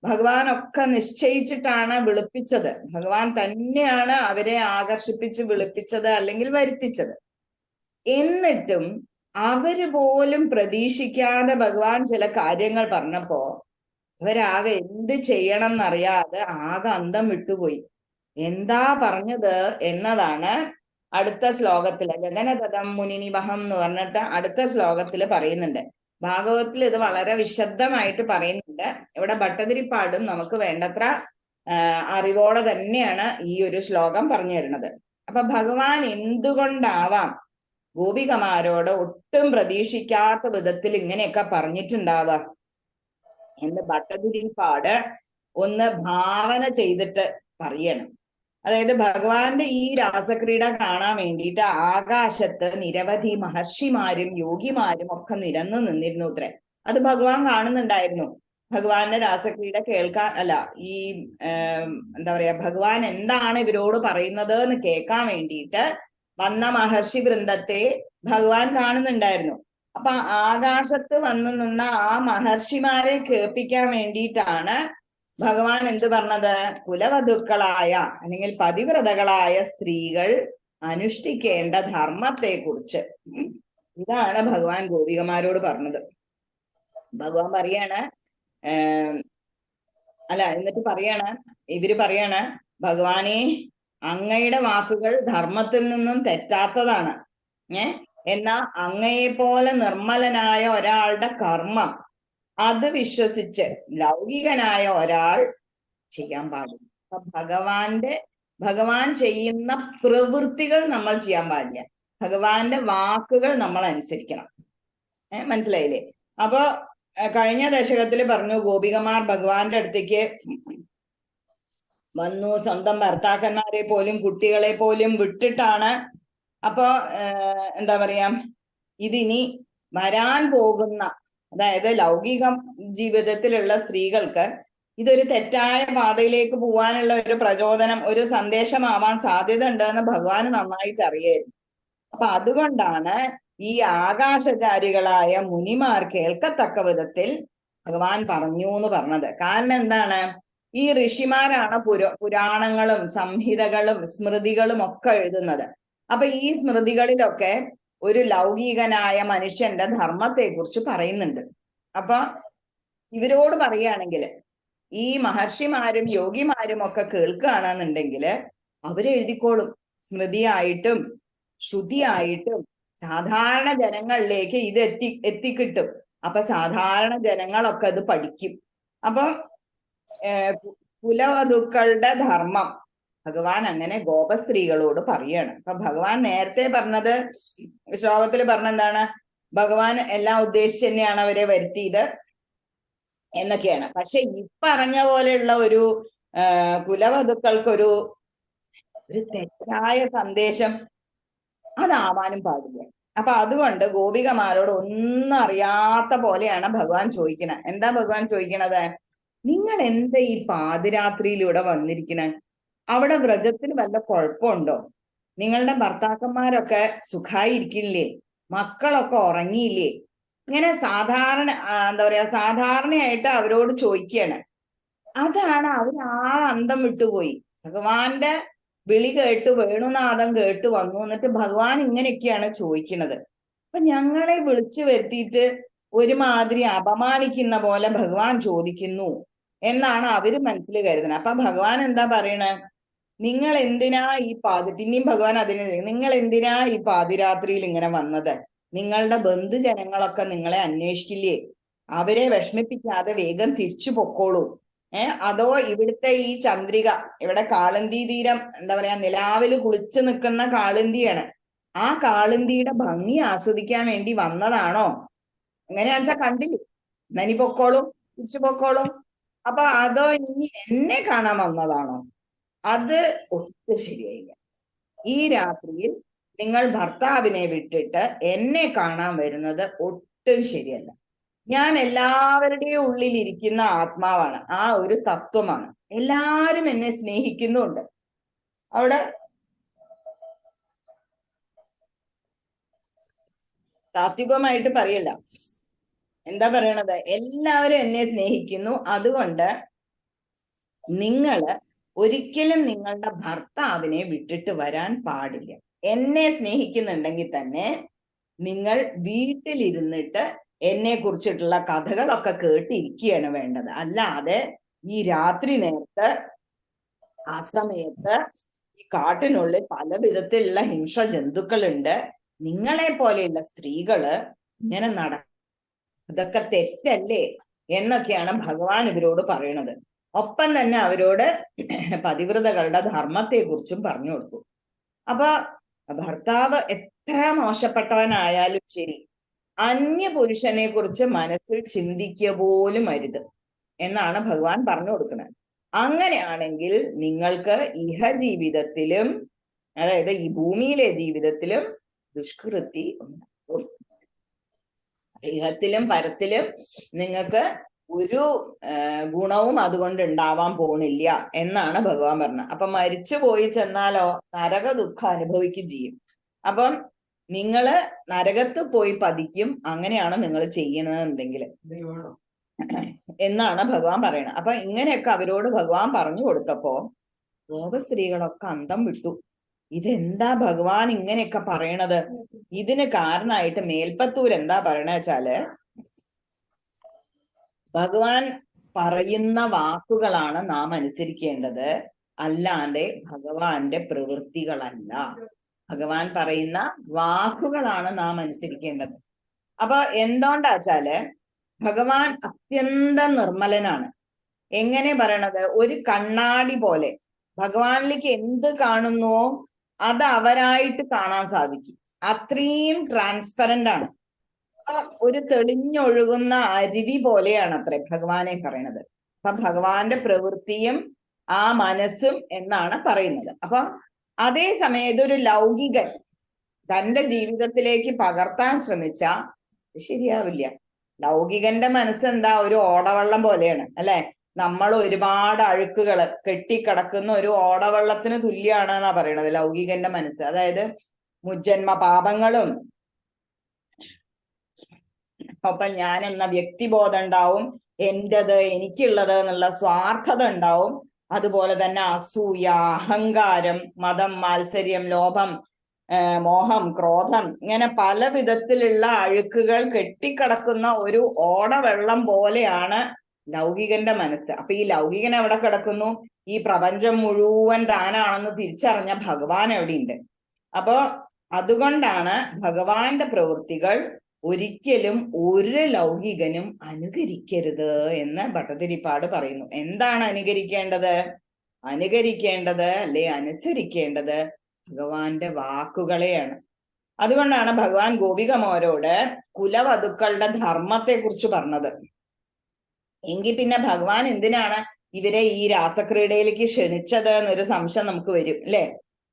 ഭഗവാൻ ഒക്കെ നിശ്ചയിച്ചിട്ടാണ് വിളിപ്പിച്ചത്. ഭഗവാൻ തന്നെയാണ് അവരെ ആകർഷിപ്പിച്ച് വിളിപ്പിച്ചത് അല്ലെങ്കിൽ വരുത്തിച്ചത്. എന്നിട്ടും അവര് പോലും പ്രതീക്ഷിക്കാതെ ഭഗവാൻ ചില കാര്യങ്ങൾ പറഞ്ഞപ്പോ അവരാകെ എന്ത് ചെയ്യണം എന്നറിയാതെ ആകെ അന്തം വിട്ടുപോയി. എന്താ പറഞ്ഞത് എന്നതാണ് അടുത്ത ശ്ലോകത്തില്, ഗഗനതതം മുനിനിവഹം എന്ന് പറഞ്ഞിട്ട് അടുത്ത ശ്ലോകത്തില് പറയുന്നുണ്ട്. ഭാഗവതത്തിൽ ഇത് വളരെ വിശദമായിട്ട് പറയുന്നുണ്ട്. ഇവിടെ ഭട്ടതിരിപ്പാടും നമുക്ക് വേണ്ടത്ര അറിവോടെ തന്നെയാണ് ഈ ഒരു ശ്ലോകം പറഞ്ഞു തരുന്നത്. അപ്പൊ ഭഗവാൻ എന്തുകൊണ്ടാവാം ഗോപികമാരോട് ഒട്ടും പ്രതീക്ഷിക്കാത്ത വിധത്തിൽ ഇങ്ങനെയൊക്കെ പറഞ്ഞിട്ടുണ്ടാവുക എന്ന് ഭട്ടതിരിപ്പാട് ഒന്ന് ഭാവന ചെയ്തിട്ട് പറയണം. അതായത് ഭഗവാന്റെ ഈ രാസക്രീഡ കാണാൻ വേണ്ടിയിട്ട് ആകാശത്ത് നിരവധി മഹർഷിമാരും യോഗിമാരും ഒക്കെ നിരന്നു നിന്നിരുന്നു അത്രേ. അത് ഭഗവാൻ കാണുന്നുണ്ടായിരുന്നു. ഭഗവാന്റെ രാസക്രീഡ കേൾക്കാൻ അല്ല, ഈ എന്താ പറയാ, ഭഗവാൻ എന്താണ് ഇവരോട് പറയുന്നത് എന്ന് കേൾക്കാൻ വേണ്ടിയിട്ട് വന്ന മഹർഷി വൃന്ദത്തെ ഭഗവാൻ കാണുന്നുണ്ടായിരുന്നു. അപ്പൊ ആകാശത്ത് വന്നു നിന്ന ആ മഹർഷിമാരെ കേൾപ്പിക്കാൻ വേണ്ടിയിട്ടാണ് ഭഗവാൻ എന്ത് പറഞ്ഞത്? കുലവധുക്കളായ അല്ലെങ്കിൽ പതിവ്രതകളായ സ്ത്രീകൾ അനുഷ്ഠിക്കേണ്ട ധർമ്മത്തെ കുറിച്ച് ഇതാണ് ഭഗവാൻ ഗോപികമാരോട് പറഞ്ഞത്. ഭഗവാൻ പറയാണ് എന്നിട്ട് പറയാണ്, ഇവര് പറയാണ്, ഭഗവാനെ അങ്ങയുടെ വാക്കുകൾ ധർമ്മത്തിൽ നിന്നും തെറ്റാത്തതാണ്. എന്നാ അങ്ങയെ പോലെ നിർമ്മലനായ ഒരാളുടെ കർമ്മം അത് വിശ്വസിച്ച് ലൗകികനായ ഒരാൾ ചെയ്യാൻ പാടില്ല. അപ്പൊ ഭഗവാൻ ചെയ്യുന്ന പ്രവൃത്തികൾ നമ്മൾ ചെയ്യാൻ പാടില്ല, ഭഗവാന്റെ വാക്കുകൾ നമ്മൾ അനുസരിക്കണം. മനസ്സിലായില്ലേ? അപ്പൊ കഴിഞ്ഞ ദശകത്തിൽ പറഞ്ഞു, ഗോപികമാർ ഭഗവാന്റെ അടുത്തേക്ക് വന്നു, സ്വന്തം ഭർത്താക്കന്മാരെ പോലും കുട്ടികളെ പോലും വിട്ടിട്ടാണ്. അപ്പൊ എന്താ പറയാ, ഇതിനി വരാൻ പോകുന്ന, അതായത് ലൗകിക ജീവിതത്തിലുള്ള സ്ത്രീകൾക്ക് ഇതൊരു തെറ്റായ പാതയിലേക്ക് പോവാനുള്ള ഒരു പ്രചോദനം, ഒരു സന്ദേശമാവാൻ സാധ്യത ഉണ്ടെന്ന് ഭഗവാന് നന്നായിട്ട് അറിയായിരുന്നു. അപ്പൊ അതുകൊണ്ടാണ് ഈ ആകാശചാരികളായ മുനിമാർ കേൾക്കത്തക്ക വിധത്തിൽ ഭഗവാൻ പറഞ്ഞു എന്ന് പറഞ്ഞത്. കാരണം എന്താണ്? ഈ ഋഷിമാരാണ് പുരാണങ്ങളും സംഹിതകളും സ്മൃതികളും ഒക്കെ എഴുതുന്നത്. അപ്പൊ ഈ സ്മൃതികളിലൊക്കെ ഒരു ലൗകികനായ മനുഷ്യന്റെ ധർമ്മത്തെ കുറിച്ച് പറയുന്നുണ്ട്. അപ്പൊ ഇവരോട് പറയുകയാണെങ്കിൽ, ഈ മഹർഷിമാരും യോഗിമാരും ഒക്കെ കേൾക്കുകയാണെന്നുണ്ടെങ്കിൽ അവരെഴുതിക്കോളും. സ്മൃതിയായിട്ടും ശ്രുതിയായിട്ടും സാധാരണ ജനങ്ങളിലേക്ക് ഇത് എത്തിക്കിട്ടും. അപ്പൊ സാധാരണ ജനങ്ങളൊക്കെ അത് പഠിക്കും. അപ്പൊ കുലവധുക്കളുടെ ധർമ്മം ഭഗവാൻ അങ്ങനെ ഗോപസ്ത്രീകളോട് പറയാണ്. അപ്പൊ ഭഗവാൻ നേരത്തെ പറഞ്ഞത്, ശ്ലോകത്തിൽ പറഞ്ഞെന്താണ്? ഭഗവാൻ എല്ലാം ഉദ്ദേശിച്ച് തന്നെയാണ് അവരെ വരുത്തിയത് എന്നൊക്കെയാണ്. പക്ഷെ പറഞ്ഞ പോലെയുള്ള ഒരു കുലവധുക്കൾക്കൊരു തെറ്റായ സന്ദേശം അതാവാനും പാടില്ല. അപ്പൊ അതുകൊണ്ട് ഗോപികമാരോട് ഒന്നും അറിയാത്ത പോലെയാണ് ഭഗവാൻ ചോദിക്കുന്നത്. എന്താ ഭഗവാൻ ചോദിക്കണത്? നിങ്ങൾ എന്താ ഈ പാതിരാത്രിയിലൂടെ വന്നിരിക്കണേ? അവിടെ വ്രജത്തിന് വല്ല കുഴപ്പമുണ്ടോ? നിങ്ങളുടെ ഭർത്താക്കന്മാരൊക്കെ സുഖായിരിക്കില്ലേ? മക്കളൊക്കെ ഉറങ്ങിയില്ലേ? ഇങ്ങനെ എന്താ പറയാ, സാധാരണയായിട്ട് അവരോട് ചോദിക്കുകയാണ്. അതാണ് അവർ അന്തം വിട്ടുപോയി. ഭഗവാന്റെ വിളി കേട്ട്, വേണുനാഥം കേട്ട് വന്നു. എന്നിട്ട് ഭഗവാൻ ഇങ്ങനെയൊക്കെയാണ് ചോദിക്കുന്നത്. അപ്പൊ ഞങ്ങളെ വിളിച്ചു വരുത്തിയിട്ട് ഒരുമാതിരി അപമാനിക്കുന്ന പോലെ ഭഗവാൻ ചോദിക്കുന്നു എന്നാണ് അവര് മനസ്സിൽ കരുതുന്നത്. അപ്പൊ ഭഗവാൻ എന്താ പറയണേ? നിങ്ങൾ എന്തിനാ പിന്നെയും ഭഗവാൻ നിങ്ങൾ എന്തിനാ ഈ പാതിരാത്രിയിൽ ഇങ്ങനെ വന്നത്? നിങ്ങളുടെ ബന്ധുജനങ്ങളൊക്കെ നിങ്ങളെ അന്വേഷിക്കില്ലേ? അവരെ വിഷമിപ്പിക്കാതെ വേഗം തിരിച്ചു പൊക്കോളൂ. അതോ ഇവിടുത്തെ ഈ ചന്ദ്രിക, ഇവിടെ കാളന്തി തീരം, എന്താ പറയാ, നിലാവില് കുളിച്ചു നിൽക്കുന്ന കാളന്തിയാണ്. ആ കാളന്തിയുടെ ഭംഗി ആസ്വദിക്കാൻ വേണ്ടി വന്നതാണോ? എങ്ങനെയാണെന്ന് വെച്ചാൽ കണ്ടില്ലേ, നനി പൊക്കോളും, തിരിച്ചു പൊക്കോളും. അപ്പൊ അതോ ഇനി എന്നെ കാണാൻ വന്നതാണോ? അത് ഒട്ടും ശരിയായില്ല. ഈ രാത്രിയിൽ നിങ്ങൾ ഭർത്താവിനെ വിട്ടിട്ട് എന്നെ കാണാൻ വരുന്നത് ഒട്ടും ശരിയല്ല. ഞാൻ എല്ലാവരുടെയും ഉള്ളിൽ ഇരിക്കുന്ന ആത്മാവാണ്, ആ ഒരു തത്വമാണ്. എല്ലാരും എന്നെ സ്നേഹിക്കുന്നുണ്ട്. അവിടെ താത്വികമായിട്ട് പറയല്ല, എന്താ പറയണത്? എല്ലാവരും എന്നെ സ്നേഹിക്കുന്നു. അതുകൊണ്ട് നിങ്ങള് ഒരിക്കലും നിങ്ങളുടെ ഭർത്താവിനെ വിട്ടിട്ട് വരാൻ പാടില്ല. എന്നെ സ്നേഹിക്കുന്നുണ്ടെങ്കിൽ തന്നെ നിങ്ങൾ വീട്ടിലിരുന്നിട്ട് എന്നെ കുറിച്ചിട്ടുള്ള കഥകളൊക്കെ കേട്ടിരിക്കുകയാണ് വേണ്ടത്. അല്ലാതെ ഈ രാത്രി നേരത്ത് ആ സമയത്ത് ഈ കാട്ടിനുള്ളിൽ പല വിധത്തിലുള്ള ഹിംസ ജന്തുക്കളുണ്ട്. നിങ്ങളെ പോലെയുള്ള സ്ത്രീകള് ഇങ്ങനെ അതൊക്കെ തെറ്റല്ലേ എന്നൊക്കെയാണ് ഭഗവാൻ ഇവരോട് പറയുന്നത്. ഒപ്പം തന്നെ അവരോട് പതിവ്രതകളുടെ ധർമ്മത്തെ കുറിച്ചും പറഞ്ഞു കൊടുത്തു. അപ്പൊ ഭർത്താവ് എത്ര മോശപ്പെട്ടവനായാലും ശരി, അന്യപുരുഷനെ കുറിച്ച് മനസ്സിൽ ചിന്തിക്കുക പോലും അരുത് എന്നാണ് ഭഗവാൻ പറഞ്ഞു കൊടുക്കുന്നത്. അങ്ങനെയാണെങ്കിൽ നിങ്ങൾക്ക് ഇഹ ജീവിതത്തിലും, അതായത് ഈ ഭൂമിയിലെ ജീവിതത്തിലും ദുഷ്കൃതി ഉണ്ടാകും. ഇഹത്തിലും പരത്തിലും നിങ്ങൾക്ക് ഒരു ഗുണവും അതുകൊണ്ട് ഉണ്ടാവാൻ പോണില്ല എന്നാണ് ഭഗവാൻ പറഞ്ഞത്. അപ്പൊ മരിച്ചു പോയി ചെന്നാലോ നരക ദുഃഖം അനുഭവിക്കുകയും ചെയ്യും. അപ്പം നിങ്ങള് നരകത്ത് പോയി പതിക്കും, അങ്ങനെയാണ് നിങ്ങൾ ചെയ്യണമെന്നുണ്ടെങ്കിൽ എന്നാണ് ഭഗവാൻ പറയണത്. അപ്പൊ ഇങ്ങനെയൊക്കെ അവരോട് ഭഗവാൻ പറഞ്ഞു കൊടുത്തപ്പോ ലോക സ്ത്രീകളൊക്കെ അന്തം വിട്ടു. ഇതെന്താ ഭഗവാൻ ഇങ്ങനെയൊക്കെ പറയണത്? ഇതിന് കാരണമായിട്ട് മേൽപ്പത്തൂർ എന്താ പറയണ വെച്ചാല്, ഭഗവാൻ പറയുന്ന വാക്കുകളാണ് നാം അനുസരിക്കേണ്ടത്, അല്ലാതെ ഭഗവാന്റെ പ്രവൃത്തികളല്ല. ഭഗവാൻ പറയുന്ന വാക്കുകളാണ് നാം അനുസരിക്കേണ്ടത്. അപ്പൊ എന്തുകൊണ്ടാച്ചാല് ഭഗവാൻ അത്യന്തം നിർമ്മലനാണ്. എങ്ങനെ പറയണത്? ഒരു കണ്ണാടി പോലെ ഭഗവാനിലേക്ക് എന്ത് കാണുന്നുവോ അത് അവരായിട്ട് കാണാൻ സാധിക്കും. അത്രയും ട്രാൻസ്പെറന്റ് ആണ്. ഒരു തെളിഞ്ഞൊഴുകുന്ന അരുവി പോലെയാണ് അത്രേ ഭഗവാനെ പറയണത്. അപ്പൊ ഭഗവാന്റെ പ്രവൃത്തിയും ആ മനസ്സും എന്നാണ് പറയുന്നത്. അപ്പൊ അതേ സമയം ഇതൊരു ലൗകികൻ തന്റെ ജീവിതത്തിലേക്ക് പകർത്താൻ ശ്രമിച്ചാ ശരിയാവില്ല. ലൗകികന്റെ മനസ്സെന്താ? ഒരു ഓടവെള്ളം പോലെയാണ്, അല്ലെ? നമ്മൾ ഒരുപാട് അഴുക്കുകള് കെട്ടിക്കിടക്കുന്ന ഒരു ഓടവെള്ളത്തിന് തുല്യാണ് എന്നാ പറയണത് ലൗകികന്റെ മനസ്സ്. അതായത് മുജ്ജന്മ പാപങ്ങളും ഒപ്പം ഞാൻ എന്ന വ്യക്തിബോധം ഉണ്ടാവും, എന്റേത് എനിക്കുള്ളത് എന്നുള്ള സ്വാർത്ഥത ഉണ്ടാവും. അതുപോലെ തന്നെ അസൂയ, അഹങ്കാരം, മതം, മാത്സര്യം, ലോഭം, മോഹം, ക്രോധം, ഇങ്ങനെ പല വിധത്തിലുള്ള അഴുക്കുകൾ കെട്ടിക്കിടക്കുന്ന ഒരു ഓടവെള്ളം പോലെയാണ് ലൗകികന്റെ മനസ്സ്. അപ്പൊ ഈ ലൗകികൻ എവിടെ കിടക്കുന്നു? ഈ പ്രപഞ്ചം മുഴുവൻ താനാണെന്ന് തിരിച്ചറിഞ്ഞ ഭഗവാൻ എവിടെയുണ്ട്. അപ്പൊ അതുകൊണ്ടാണ് ഭഗവാന്റെ പ്രവൃത്തികൾ ഒരിക്കലും ഒരു ലൗകികനും അനുകരിക്കരുത് എന്ന് ഭട്ടതിരിപ്പാട് പറയുന്നു. എന്താണ് അനുകരിക്കേണ്ടത്? അനുകരിക്കേണ്ടത് അല്ലെ അനുസരിക്കേണ്ടത് ഭഗവാന്റെ വാക്കുകളെയാണ്. അതുകൊണ്ടാണ് ഭഗവാൻ ഗോപികമാരോട് കുലവധുക്കളുടെ ധർമ്മത്തെ കുറിച്ച് പറഞ്ഞത്. എങ്കിൽ പിന്നെ ഭഗവാൻ എന്തിനാണ് ഇവരെ ഈ രാസക്രീഡയിലേക്ക് ക്ഷണിച്ചത് എന്നൊരു സംശയം നമുക്ക് വരും, അല്ലെ?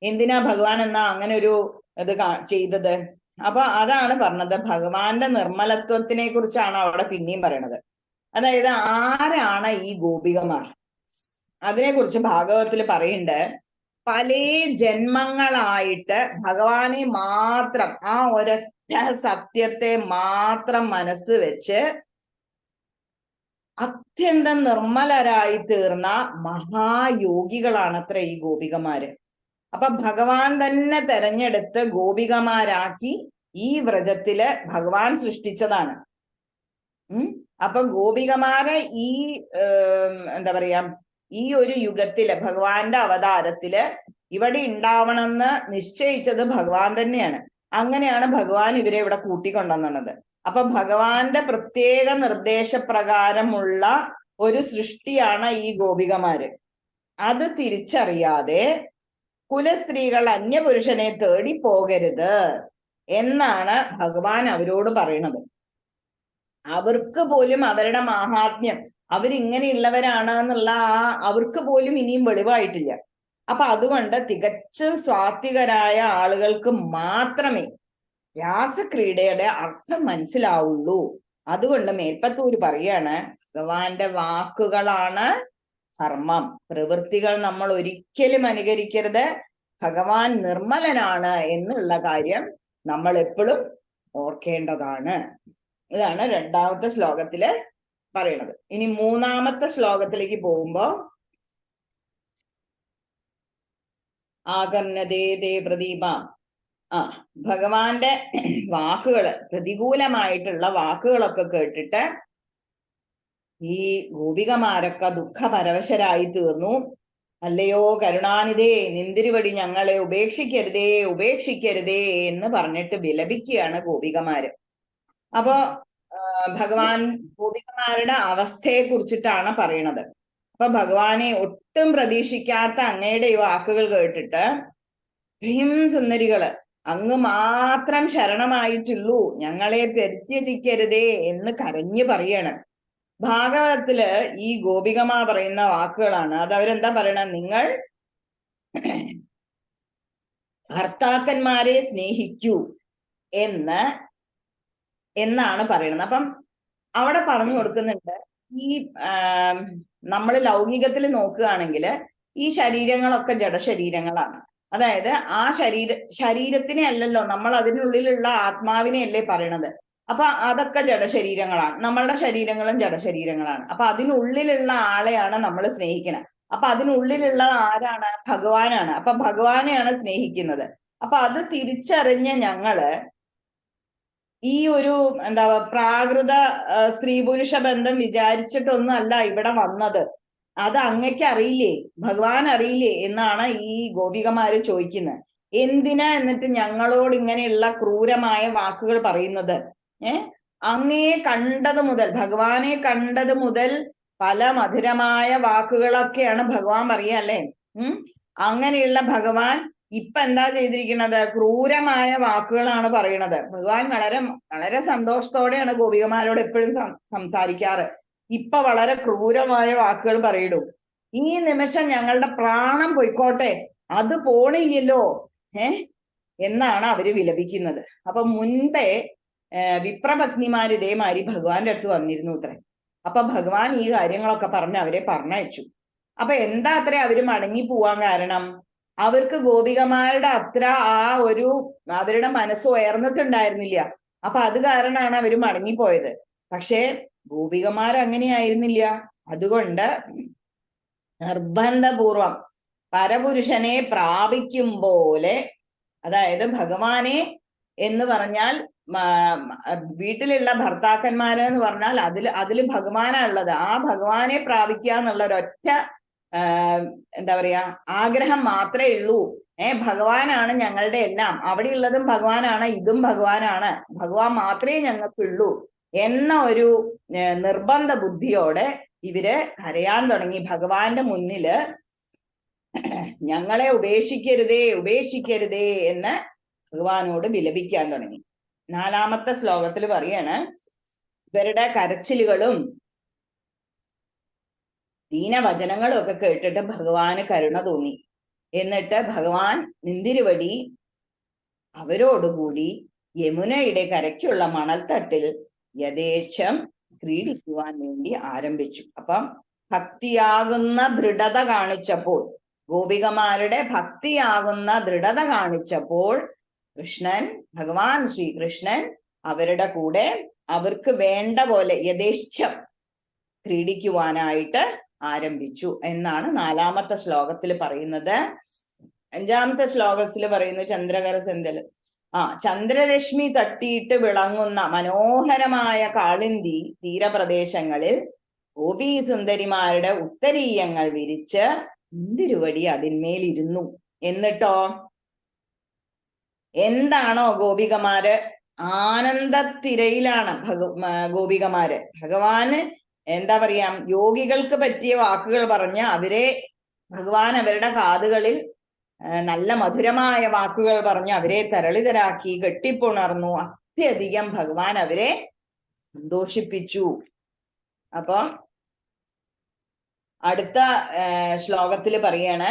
എന്തിനാ ഭഗവാൻ എന്നാ അങ്ങനെ ഒരു ഇത് ചെയ്തത്? അപ്പൊ അതാണ് പറഞ്ഞത്, ഭഗവാന്റെ നിർമ്മലത്വത്തിനെ കുറിച്ചാണ് അവിടെ പിന്നെയും പറയണത്. അതായത് ആരാണ് ഈ ഗോപികമാർ? അതിനെ കുറിച്ച് ഭാഗവതത്തിൽ പറയുന്നുണ്ട്. പല ജന്മങ്ങളായിട്ട് ഭഗവാനെ മാത്രം, ആ ഒരൊറ്റ സത്യത്തെ മാത്രം മനസ്സ് വെച്ച് അത്യന്തം നിർമ്മലരായി തീർന്ന മഹായോഗികളാണത്ര ഈ ഗോപികമാര്. അപ്പൊ ഭഗവാൻ തന്നെ തെരഞ്ഞെടുത്ത് ഗോപികമാരാക്കി ഈ വ്രജത്തില് ഭഗവാൻ സൃഷ്ടിച്ചതാണ്. അപ്പൊ ഗോപികമാരെ ഈ എന്താ പറയാ, ഈ ഒരു യുഗത്തില് ഭഗവാന്റെ അവതാരത്തില് ഇവിടെ ഉണ്ടാവണമെന്ന് നിശ്ചയിച്ചത് ഭഗവാൻ തന്നെയാണ്. അങ്ങനെയാണ് ഭഗവാൻ ഇവരെ ഇവിടെ കൂട്ടിക്കൊണ്ടുവന്നത്. അപ്പൊ ഭഗവാന്റെ പ്രത്യേക നിർദ്ദേശപ്രകാരമുള്ള ഒരു സൃഷ്ടിയാണ് ഈ ഗോപികമാര്. അത് തിരിച്ചറിയാതെ കുലസ്ത്രീകൾ അന്യപുരുഷനെ തേടി പോകരുത് എന്നാണ് ഭഗവാൻ അവരോട് പറയണത്. അവർക്ക് പോലും അവരുടെ മാഹാത്മ്യം, അവരിങ്ങനെയുള്ളവരാണ് എന്നുള്ള അവർക്ക് പോലും ഇനിയും വെളിവായിട്ടില്ല. അപ്പൊ അതുകൊണ്ട് തികച്ചും സ്വാത്വികരായ ആളുകൾക്ക് മാത്രമേ രാസക്രീഡയുടെ അർത്ഥം മനസ്സിലാവുള്ളൂ. അതുകൊണ്ട് മേൽപ്പത്തൂര് പറയാണ്, ഭഗവാന്റെ വാക്കുകളാണ് ധർമ്മം, പ്രവൃത്തികൾ നമ്മൾ ഒരിക്കലും അനുകരിക്കരുത്. ഭഗവാൻ നിർമ്മലനാണ് എന്നുള്ള കാര്യം നമ്മൾ എപ്പോഴും ഓർക്കേണ്ടതാണ്. ഇതാണ് രണ്ടാമത്തെ ശ്ലോകത്തില് പറയണത്. ഇനി മൂന്നാമത്തെ ശ്ലോകത്തിലേക്ക് പോകുമ്പോ ആകർണതേ പ്രദീപ, ഭഗവാന്റെ വാക്കുകള്, പ്രതികൂലമായിട്ടുള്ള വാക്കുകളൊക്കെ കേട്ടിട്ട് ഈ ഗോപികമാരൊക്കെ ദുഃഖപരവശരായി തീർന്നു. അല്ലയോ കരുണാനിധേ, നിന്തിരുവടി ഞങ്ങളെ ഉപേക്ഷിക്കരുതേ എന്ന് പറഞ്ഞിട്ട് വിലപിക്കുകയാണ് ഗോപികമാര്. അപ്പോ ഭഗവാൻ ഗോപികമാരുടെ അവസ്ഥയെ കുറിച്ചിട്ടാണ് പറയണത്. അപ്പൊ ഭഗവാനെ ഒട്ടും പ്രതീക്ഷിക്കാത്ത അങ്ങയുടെ ഈ വാക്കുകൾ കേട്ടിട്ട് ഇത്രയും സുന്ദരികള് അങ്ങ് മാത്രം ശരണമായിട്ടുള്ളൂ, ഞങ്ങളെ പരിത്യജിക്കരുതേ എന്ന് കരഞ്ഞു പറയാണ്. ഭാഗവതത്തില് ഈ ഗോപികമാ പറയുന്ന വാക്കുകളാണ്. അത് അവരെന്താ പറയണ, നിങ്ങൾ ഭർത്താക്കന്മാരെ സ്നേഹിക്കൂ എന്നാണ് പറയണത്. അപ്പം അവിടെ പറഞ്ഞു കൊടുക്കുന്നുണ്ട്, ഈ നമ്മൾ ലൗകികത്തിൽ നോക്കുകയാണെങ്കിൽ ഈ ശരീരങ്ങളൊക്കെ ജഡശരീരങ്ങളാണ്. അതായത് ആ ശരീരത്തിനെ അല്ലല്ലോ, നമ്മൾ അതിനുള്ളിലുള്ള ആത്മാവിനെ അല്ലേ പറയണത്. അപ്പൊ അതൊക്കെ ജഡശരീരങ്ങളാണ്, നമ്മളുടെ ശരീരങ്ങളും ജഡശരീരങ്ങളാണ്. അപ്പൊ അതിനുള്ളിലുള്ള ആളെയാണ് നമ്മൾ സ്നേഹിക്കുന്നത്. അപ്പൊ അതിനുള്ളിലുള്ള ആരാണ്? ഭഗവാനാണ്. അപ്പൊ ഭഗവാനെയാണ് സ്നേഹിക്കുന്നത്. അപ്പൊ അത് തിരിച്ചറിഞ്ഞ ഞങ്ങള് ഈ ഒരു എന്താ പ്രാകൃത സ്ത്രീ പുരുഷ ബന്ധം വിചാരിച്ചിട്ടൊന്നും അല്ല ഇവിടെ വന്നത്. അത് അങ്ങക്ക് അറിയില്ലേ, ഭഗവാൻ അറിയില്ലേ എന്നാണ് ഈ ഗോപികമാര് ചോദിക്കുന്നത്. എന്തിനാ എന്നിട്ട് ഞങ്ങളോട് ഇങ്ങനെയുള്ള ക്രൂരമായ വാക്കുകൾ പറയുന്നത്? അങ്ങയെ കണ്ടത് മുതൽ, ഭഗവാനെ കണ്ടത് മുതൽ പല മധുരമായ വാക്കുകളൊക്കെയാണ് ഭഗവാൻ പറയുക അല്ലേ. അങ്ങനെയുള്ള ഭഗവാൻ ഇപ്പൊ എന്താ ചെയ്തിരിക്കുന്നത്? ക്രൂരമായ വാക്കുകളാണ് പറയണത്. ഭഗവാൻ വളരെ വളരെ സന്തോഷത്തോടെയാണ് ഗോപികമാരോട് എപ്പോഴും സംസാരിക്കാറ്. ഇപ്പൊ വളരെ ക്രൂരമായ വാക്കുകൾ പറയിടും. ഈ നിമിഷം ഞങ്ങളുടെ പ്രാണം പൊയ്ക്കോട്ടെ, അത് പോണില്ലല്ലോ എന്നാണ് അവര് വിലപിക്കുന്നത്. അപ്പൊ മുൻപേ വിപ്രപത്നിമാർ ഇതേമാതിരി ഭഗവാന്റെ അടുത്ത് വന്നിരുന്നു അത്രേ. അപ്പൊ ഭഗവാൻ ഈ കാര്യങ്ങളൊക്കെ പറഞ്ഞ് അവരെ പറഞ്ഞയച്ചു. അപ്പൊ എന്താ അത്രേ അവര് മടങ്ങി പോവാൻ കാരണം? അവർക്ക് ഗോപികമാരുടെ അത്ര ആ ഒരു അവരുടെ മനസ്സ് ഉയർന്നിട്ടുണ്ടായിരുന്നില്ല. അപ്പൊ അത് കാരണമാണ് അവര് മടങ്ങിപ്പോയത്. പക്ഷെ ഗോപികമാർ അങ്ങനെയായിരുന്നില്ല. അതുകൊണ്ട് നിർബന്ധപൂർവം പരപുരുഷനെ പ്രാപിക്കും പോലെ, അതായത് ഭഗവാനെ എന്ന് പറഞ്ഞാൽ വീട്ടിലുള്ള ഭർത്താക്കന്മാര് എന്ന് പറഞ്ഞാൽ അതില് ഭഗവാനാണുള്ളത്. ആ ഭഗവാനെ പ്രാപിക്കുക എന്നുള്ള ഒരൊറ്റ എന്താ പറയാ ആഗ്രഹം മാത്രമേ ഉള്ളൂ. ഭഗവാനാണ് ഞങ്ങളുടെ എല്ലാം, അവിടെയുള്ളതും ഭഗവാനാണ്, ഇതും ഭഗവാനാണ്, ഭഗവാൻ മാത്രമേ ഞങ്ങൾക്കുള്ളൂ എന്ന ഒരു നിർബന്ധ ബുദ്ധിയോടെ ഇവര് കരയാൻ തുടങ്ങി. ഭഗവാന്റെ മുന്നില് ഞങ്ങളെ ഉപേക്ഷിക്കരുതേ ഉപേക്ഷിക്കരുതേ എന്ന് ഭഗവാനോട് വിലപിക്കാൻ തുടങ്ങി. 4-ാമത്തെ ശ്ലോകത്തിൽ പറയാണ്, ഇവരുടെ കരച്ചിലുകളും ദീനവചനങ്ങളും ഒക്കെ കേട്ടിട്ട് ഭഗവാന് കരുണ തോന്നി. എന്നിട്ട് ഭഗവാൻ നിന്തിരുവടി അവരോടുകൂടി യമുനയുടെ കരയ്ക്കുള്ള മണൽത്തട്ടിൽ യഥേച്ഛം ക്രീഡിക്കുവാൻ വേണ്ടി ആരംഭിച്ചു. അപ്പം ഭക്തിയാകുന്ന ദൃഢത കാണിച്ചപ്പോൾ, ഗോപികമാരുടെ ഭക്തിയാകുന്ന ദൃഢത കാണിച്ചപ്പോൾ കൃഷ്ണൻ, ഭഗവാൻ ശ്രീകൃഷ്ണൻ അവരുടെ കൂടെ അവർക്ക് വേണ്ട പോലെ യഥേച്ഛം ക്രീഡിക്കുവാനായിട്ട് ആരംഭിച്ചു എന്നാണ് 4-ാമത്തെ ശ്ലോകത്തിൽ പറയുന്നത്. 5-ാമത്തെ ശ്ലോകത്തിൽ പറയുന്നു, ചന്ദ്രകര സെന്തൽ ചന്ദ്രരശ്മി തട്ടിയിട്ട് വിളങ്ങുന്ന മനോഹരമായ കാളിന്തി തീരപ്രദേശങ്ങളിൽ ഗോപീ സുന്ദരിമാരുടെ ഉത്തരീയങ്ങൾ വിരിച്ച് ഇന്തിരുവടി അതിന്മേലിരുന്നു. എന്നിട്ടോ എന്താണോ ഗോപികമാര് ആനന്ദത്തിരയിലാണ് ഗോപികമാര്. ഭഗവാന് എന്താ പറയാ യോഗികൾക്ക് പറ്റിയ വാക്കുകൾ പറഞ്ഞ് അവരെ ഭഗവാൻ അവരുടെ കാതുകളിൽ നല്ല മധുരമായ വാക്കുകൾ പറഞ്ഞ് അവരെ തരളിതരാക്കി, കെട്ടിപ്പുണർന്നു. അത്യധികം ഭഗവാൻ അവരെ സന്തോഷിപ്പിച്ചു. അപ്പൊ അടുത്ത ശ്ലോകത്തിൽ പറയാണ്,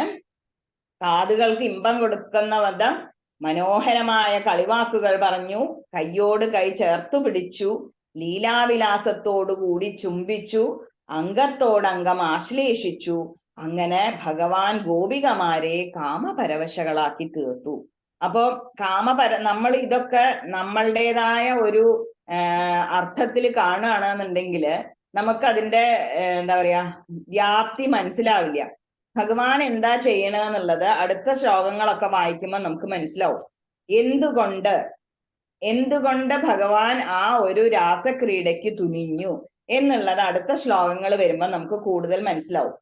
കാതുകൾക്ക് ഇമ്പം കൊടുക്കുന്ന വിധം മനോഹരമായ കളിവാക്കുകൾ പറഞ്ഞു, കയ്യോട് കൈ ചേർത്തു പിടിച്ചു, ലീലാവിലാസത്തോടുകൂടി ചുംബിച്ചു, അംഗത്തോടംഗം ആശ്ലേഷിച്ചു. അങ്ങനെ ഭഗവാൻ ഗോപികമാരെ കാമപരവശകളാക്കി തീർത്തു. അപ്പോ നമ്മൾ ഇതൊക്കെ നമ്മളുടേതായ ഒരു അർത്ഥത്തിൽ കാണുകയാണെന്നുണ്ടെങ്കിൽ നമുക്കതിന്റെ എന്താ പറയാ വ്യാപ്തി മനസ്സിലാവില്ല. ഭഗവാൻ എന്താ ചെയ്യണമെന്നുള്ളത് അടുത്ത ശ്ലോകങ്ങളൊക്കെ വായിക്കുമ്പോൾ നമുക്ക് മനസ്സിലാവും. എന്തുകൊണ്ട് ഭഗവാൻ ആ ഒരു രാസക്രീഡയ്ക്ക് തുനിഞ്ഞു എന്നുള്ളത് അടുത്ത ശ്ലോകങ്ങൾ വരുമ്പോൾ നമുക്ക് കൂടുതൽ മനസ്സിലാവും.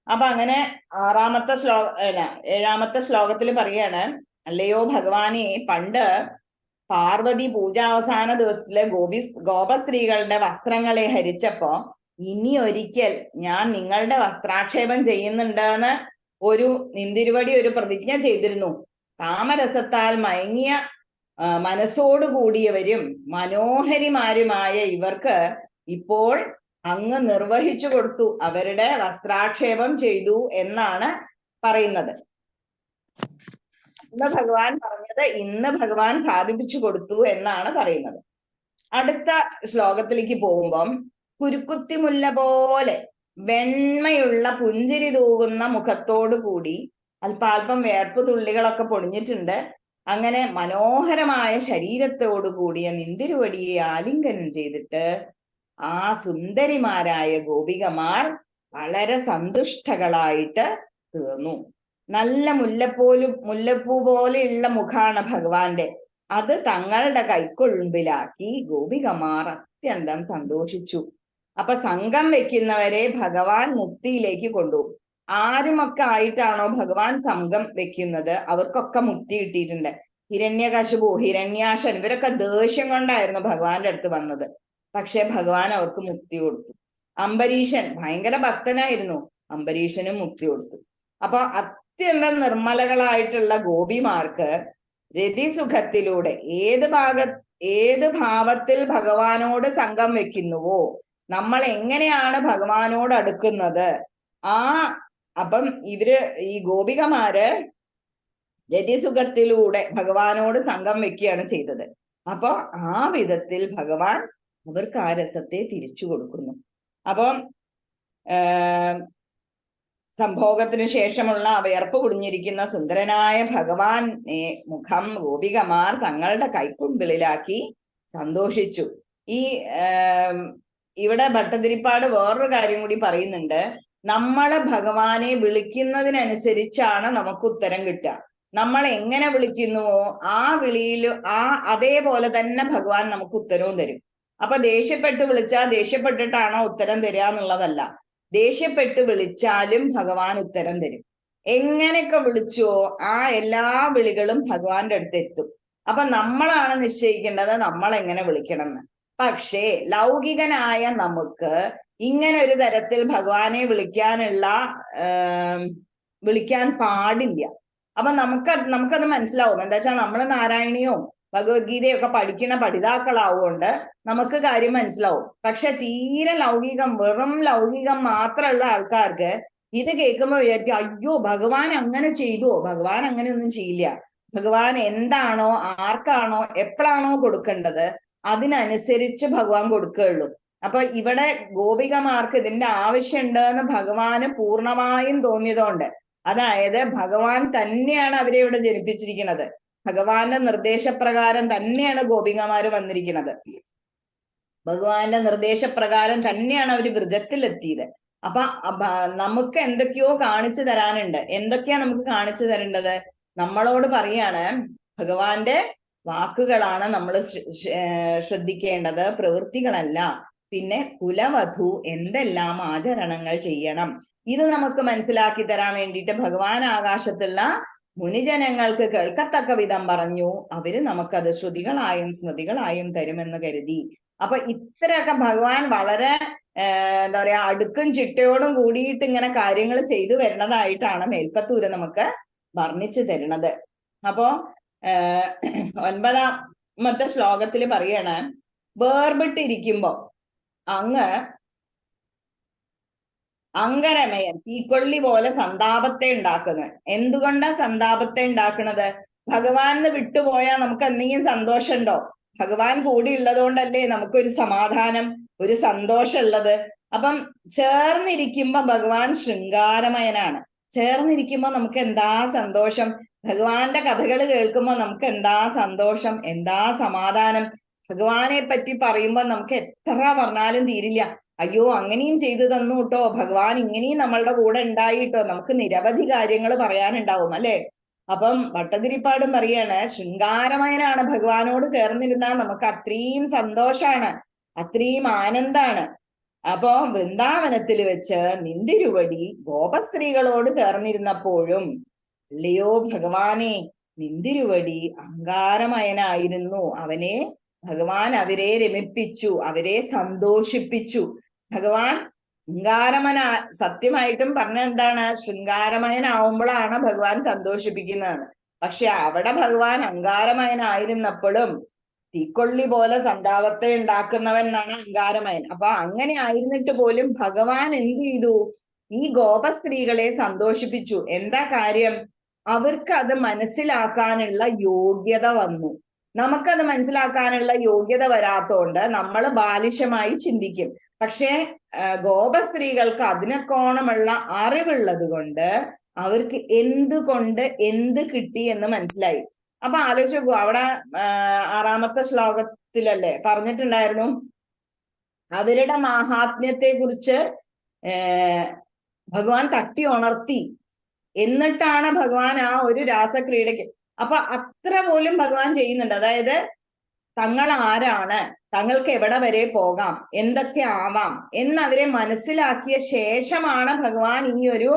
അപ്പൊ അങ്ങനെ 7-ാമത്തെ ശ്ലോകത്തിൽ പറയാണ്, അല്ലയോ ഭഗവാനെ, പണ്ട് പാർവതി പൂജാവസാന ദിവസത്തിലെ ഗോപസ്ത്രീകളുടെ വസ്ത്രങ്ങളെ ഹരിച്ചപ്പോ ഇനി ഒരിക്കൽ ഞാൻ നിങ്ങളുടെ വസ്ത്രാക്ഷേപം ചെയ്യുന്നുണ്ടെന്ന് ഒരു നിന്തിരുവടി ഒരു പ്രതിജ്ഞ ചെയ്തിരുന്നു. കാമരസത്താൽ മയങ്ങിയ മനസ്സോടുകൂടിയവരും മനോഹരിമാരുമായ ഇവർക്ക് ഇപ്പോൾ അങ്ങ് നിർവഹിച്ചു കൊടുത്തു, അവരുടെ വസ്ത്രാക്ഷേപം ചെയ്തു എന്നാണ് പറയുന്നത്. ഇന്ന് ഭഗവാൻ പറഞ്ഞത് ഇന്ന് ഭഗവാൻ സാധിപ്പിച്ചു കൊടുത്തു എന്നാണ് പറയുന്നത്. അടുത്ത ശ്ലോകത്തിലേക്ക് പോകുമ്പം കുരുക്കുത്തിമുല്ല പോലെ വെണ്മയുള്ള പുഞ്ചിരി തൂകുന്ന മുഖത്തോടു കൂടി അല്പാൽപ്പം വേർപ്പ് തുള്ളികളൊക്കെ പൊടിഞ്ഞിട്ടുണ്ട്. അങ്ങനെ മനോഹരമായ ശരീരത്തോടു കൂടിയ നിന്തിരുവടിയെ ആലിംഗനം ചെയ്തിട്ട് ആ സുന്ദരിമാരായ ഗോപികമാർ വളരെ സന്തുഷ്ടകളായിട്ട് തീർന്നു. നല്ല മുല്ലപ്പൂ പോലെയുള്ള മുഖാണ് ഭഗവാന്റെ. അത് തങ്ങളുടെ കൈക്കൊള്ളുമ്പിലാക്കി ഗോപികമാർ അത്യന്തം സന്തോഷിച്ചു. അപ്പൊ സംഘം വെക്കുന്നവരെ ഭഗവാൻ മുക്തിയിലേക്ക് കൊണ്ടുപോകും. ആരുമൊക്കെ ആയിട്ടാണോ ഭഗവാൻ സംഘം വെക്കുന്നത് അവർക്കൊക്കെ മുക്തി കിട്ടിയിട്ടുണ്ട്. ഹിരണ്യകശിപു, ഹിരണ്യാശൻ ഇവരൊക്കെ ദേഷ്യം കൊണ്ടായിരുന്നു ഭഗവാന്റെ അടുത്ത് വന്നത്. പക്ഷെ ഭഗവാൻ അവർക്ക് മുക്തി കൊടുത്തു. അംബരീഷൻ ഭയങ്കര ഭക്തനായിരുന്നു, അംബരീഷനും മുക്തി കൊടുത്തു. അപ്പൊ അത്യന്തം നിർമ്മലകളായിട്ടുള്ള ഗോപിമാർക്ക് രതിസുഖത്തിലൂടെ ഏത് ഭാവത്തിൽ ഭഗവാനോട് സംഘം വെക്കുന്നുവോ, നമ്മൾ എങ്ങനെയാണ് ഭഗവാനോട് അടുക്കുന്നത്, അപ്പം ഈ ഗോപികമാര് രതിസുഖത്തിലൂടെ ഭഗവാനോട് സംഘം വെക്കുകയാണ് ചെയ്തത്. അപ്പൊ ആ വിധത്തിൽ ഭഗവാൻ അവർക്ക് ആ രസത്തെ തിരിച്ചു കൊടുക്കുന്നു. അപ്പം സംഭോഗത്തിന് ശേഷമുള്ള വിയർപ്പ് കുടിഞ്ഞിരിക്കുന്ന സുന്ദരനായ ഭഗവാനെ മുഖം ഗോപികമാർ തങ്ങളുടെ കൈക്കുമ്പിളിലാക്കി സന്തോഷിച്ചു. ഇവിടെ ഭട്ടതിരിപ്പാട് വേറൊരു കാര്യം കൂടി പറയുന്നുണ്ട്. നമ്മള് ഭഗവാനെ വിളിക്കുന്നതിനനുസരിച്ചാണ് നമുക്ക് ഉത്തരം കിട്ടുക. നമ്മൾ എങ്ങനെ വിളിക്കുന്നുവോ ആ അതേപോലെ തന്നെ ഭഗവാൻ നമുക്ക് ഉത്തരവും തരും. അപ്പൊ ദേഷ്യപ്പെട്ട് വിളിച്ചാൽ ദേഷ്യപ്പെട്ടിട്ടാണോ ഉത്തരം തരിക എന്നുള്ളതല്ല. ദേഷ്യപ്പെട്ട് വിളിച്ചാലും ഭഗവാൻ ഉത്തരം തരും. എങ്ങനെയൊക്കെ വിളിച്ചോ ആ എല്ലാ വിളികളും ഭഗവാന്റെ അടുത്ത് എത്തും. അപ്പൊ നമ്മളാണ് നിശ്ചയിക്കേണ്ടത് നമ്മൾ എങ്ങനെ വിളിക്കണം എന്ന്. പക്ഷേ ലൗകികനായ നമുക്ക് ഇങ്ങനെ ഒരു തരത്തിൽ ഭഗവാനെ വിളിക്കാൻ പാടില്ല. അപ്പൊ നമുക്കത് മനസ്സിലാവും. എന്താ വെച്ചാൽ നമ്മൾ നാരായണീയവും ഭഗവത്ഗീതയൊക്കെ പഠിക്കുന്ന പഠിതാക്കളാവുകൊണ്ട് നമുക്ക് കാര്യം മനസ്സിലാവും. പക്ഷെ തീരെ വെറും ലൗകികം മാത്രമുള്ള ആൾക്കാർക്ക് ഇത് കേൾക്കുമ്പോൾ വിചാരിക്കും, അയ്യോ ഭഗവാൻ അങ്ങനെ ചെയ്തുവോ? ഭഗവാൻ അങ്ങനെ ഒന്നും ചെയ്യില്ല. ഭഗവാൻ എന്താണോ ആർക്കാണോ എപ്പോഴാണോ കൊടുക്കേണ്ടത് അതിനനുസരിച്ച് ഭഗവാൻ കൊടുക്കുകയുള്ളൂ. അപ്പൊ ഇവിടെ ഗോപികമാർക്ക് ഇതിന്റെ ആവശ്യമുണ്ട് എന്ന് ഭഗവാന് പൂർണ്ണമായും തോന്നിയതുകൊണ്ട്, അതായത് ഭഗവാൻ തന്നെയാണ് അവരെ ഇവിടെ ജനിപ്പിച്ചിരിക്കുന്നത്. ഭഗവാന്റെ നിർദ്ദേശപ്രകാരം തന്നെയാണ് ഗോപികമാര് വന്നിരിക്കുന്നത്. ഭഗവാന്റെ നിർദ്ദേശപ്രകാരം തന്നെയാണ് അവര് വ്രജത്തിലെത്തിയത്. അപ്പൊ നമുക്ക് എന്തൊക്കെയോ കാണിച്ചു തരാനുണ്ട്. എന്തൊക്കെയാ നമുക്ക് കാണിച്ചു തരേണ്ടത്? നമ്മളോട് പറയാണ് ഭഗവാന്റെ വാക്കുകളാണ് നമ്മൾ ശ്രദ്ധിക്കേണ്ടത്, പ്രവൃത്തികളല്ല. പിന്നെ കുലവധു എന്തെല്ലാം ആചരണങ്ങൾ ചെയ്യണം ഇത് നമുക്ക് മനസ്സിലാക്കി തരാൻ വേണ്ടിയിട്ട് ഭഗവാൻ ആകാശത്തുള്ള മുനിജനങ്ങൾക്ക് കേൾക്കത്തക്ക വിധം പറഞ്ഞു. അവര് നമുക്കത് ശ്രുതികളായും സ്മൃതികളായും തരുമെന്ന് കരുതി. അപ്പൊ ഇത്രയൊക്കെ ഭഗവാൻ വളരെ എന്താ പറയാ അടുക്കും ചിട്ടയോടും കൂടിയിട്ട് ഇങ്ങനെ കാര്യങ്ങൾ ചെയ്തു വരുന്നതായിട്ടാണ് മേൽപ്പത്തൂര് നമുക്ക് വർണ്ണിച്ചു തരുന്നത്. അപ്പോ 9ാമത്തെ ശ്ലോകത്തിൽ പറയാണ്, വേർപെട്ടിരിക്കുമ്പോ അങ്കരമയൻ തീക്കൊള്ളി പോലെ സന്താപത്തെ ഉണ്ടാക്കുന്നത്. എന്തുകൊണ്ടാ സന്താപത്തെ ഉണ്ടാക്കുന്നത്? ഭഗവാന് വിട്ടുപോയാൽ നമുക്ക് എന്തെങ്കിലും സന്തോഷമുണ്ടോ? ഭഗവാൻ കൂടി ഉള്ളത് കൊണ്ടല്ലേ നമുക്കൊരു സമാധാനം ഒരു സന്തോഷം ഉള്ളത്. അപ്പം ചേർന്നിരിക്കുമ്പോ ഭഗവാൻ ശൃംഗാരമയനാണ്. ചേർന്നിരിക്കുമ്പോ നമുക്ക് എന്താ സന്തോഷം. ഭഗവാന്റെ കഥകൾ കേൾക്കുമ്പോൾ നമുക്ക് എന്താ സന്തോഷം, എന്താ സമാധാനം. ഭഗവാനെ പറ്റി പറയുമ്പോൾ നമുക്ക് എത്ര പറഞ്ഞാലും തീരില്ല. അയ്യോ അങ്ങനെയും ചെയ്തു തന്നു കേട്ടോ, ഭഗവാൻ ഇങ്ങനെയും നമ്മളുടെ കൂടെ ഉണ്ടായിട്ടോ, നമുക്ക് നിരവധി കാര്യങ്ങൾ പറയാനുണ്ടാവും അല്ലെ. അപ്പം ഭട്ടതിരിപ്പാടും പറയാണ്, ശൃംഗാരമയനാണ്. ഭഗവാനോട് ചേർന്നിരുന്നാൽ നമുക്ക് അത്രയും സന്തോഷാണ്, അത്രയും ആനന്ദാണ്. അപ്പോ വൃന്ദാവനത്തിൽ വെച്ച് നിന്തിരുവടി ഗോപസ്ത്രീകളോട് ചേർന്നിരുന്നപ്പോഴും, അല്ലയോ ഭഗവാനെ നിന്തിരുവടി അഹങ്കാരമയനായിരുന്നു. ഭഗവാൻ അവരെ രമിപ്പിച്ചു, അവരെ സന്തോഷിപ്പിച്ചു. ഭഗവാൻ സത്യമായിട്ടും പറഞ്ഞ എന്താണ്, ശൃംഗാരമയനാവുമ്പോഴാണ് ഭഗവാൻ സന്തോഷിപ്പിക്കുന്നത്. പക്ഷെ അവിടെ ഭഗവാൻ അഹങ്കാരമയനായിരുന്നപ്പോഴും തീക്കൊള്ളി പോലെ സന്താപത്തെ ഉണ്ടാക്കുന്നവൻ എന്നാണ് അഹങ്കാരമയൻ. അപ്പൊ അങ്ങനെ ആയിരുന്നിട്ട് പോലും ഭഗവാൻ എന്ത് ചെയ്തു? ഈ ഗോപസ്ത്രീകളെ സന്തോഷിപ്പിച്ചു. എന്താ കാര്യം? അവർക്ക് അത് മനസ്സിലാക്കാനുള്ള യോഗ്യത വന്നു. നമുക്കത് മനസ്സിലാക്കാനുള്ള യോഗ്യത വരാത്തോണ്ട് നമ്മൾ ബാലിശമായി ചിന്തിക്കും. പക്ഷെ ഗോപസ്ത്രീകൾക്ക് അതിനൊക്കോണമുള്ള അറിവുള്ളത് കൊണ്ട് അവർക്ക് എന്തുകൊണ്ട് എന്ത് കിട്ടി എന്ന് മനസ്സിലായി. അപ്പൊ ആലോചിച്ച് നോക്കൂ, അവിടെ 6ാമത്തെ ശ്ലോകത്തിലല്ലേ പറഞ്ഞിട്ടുണ്ടായിരുന്നു, അവരുടെ മാഹാത്മ്യത്തെ കുറിച്ച് ഭഗവാൻ തട്ടി ഉണർത്തി. എന്നിട്ടാണ് ഭഗവാൻ ആ ഒരു രാസക്രീഡയ്ക്ക്, അപ്പൊ അത്ര പോലും ഭഗവാൻ ചെയ്യുന്നുണ്ട്. അതായത് തങ്ങൾ ആരാണ്, തങ്ങൾക്ക് എവിടെ വരെ പോകാം, എന്തൊക്കെ ആവാം എന്നവരെ മനസ്സിലാക്കിയ ശേഷമാണ് ഭഗവാൻ ഈ ഒരു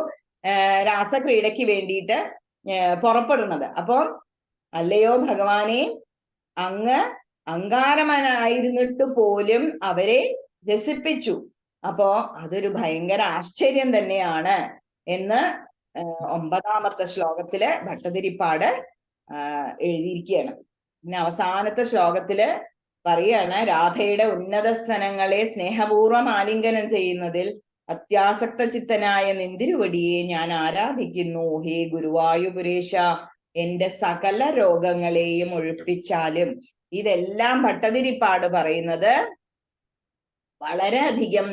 രാസക്രീഡയ്ക്ക് വേണ്ടിയിട്ട് പുറപ്പെടുന്നത്. അപ്പം അല്ലയോ ഭഗവാനെ, അങ്ങ് അഹങ്കാരമനായിരുന്നിട്ട് പോലും അവരെ രസിപ്പിച്ചു. അപ്പോ അതൊരു ഭയങ്കര ആശ്ചര്യം തന്നെയാണ് എന്ന് 9ാമത്തെ ശ്ലോകത്തില് ഭട്ടതിരിപ്പാട് എഴുതിയിരിക്കുകയാണ്. പിന്നെ അവസാനത്തെ ശ്ലോകത്തില് പറയാണ്, രാധയുടെ ഉന്നത സ്ഥലങ്ങളെ സ്നേഹപൂർവ്വം ആലിംഗനം ചെയ്യുന്നതിൽ അത്യാസക്ത ചിത്തനായ നിന്തിരുവടിയെ ഞാൻ ആരാധിക്കുന്നു. ഹേ ഗുരുവായൂരേശ, എന്റെ സകല രോഗങ്ങളെയും ഒഴിപ്പിച്ചാലും. ഇതെല്ലാം ഭട്ടതിരിപ്പാട് പറയുന്നത് വളരെയധികം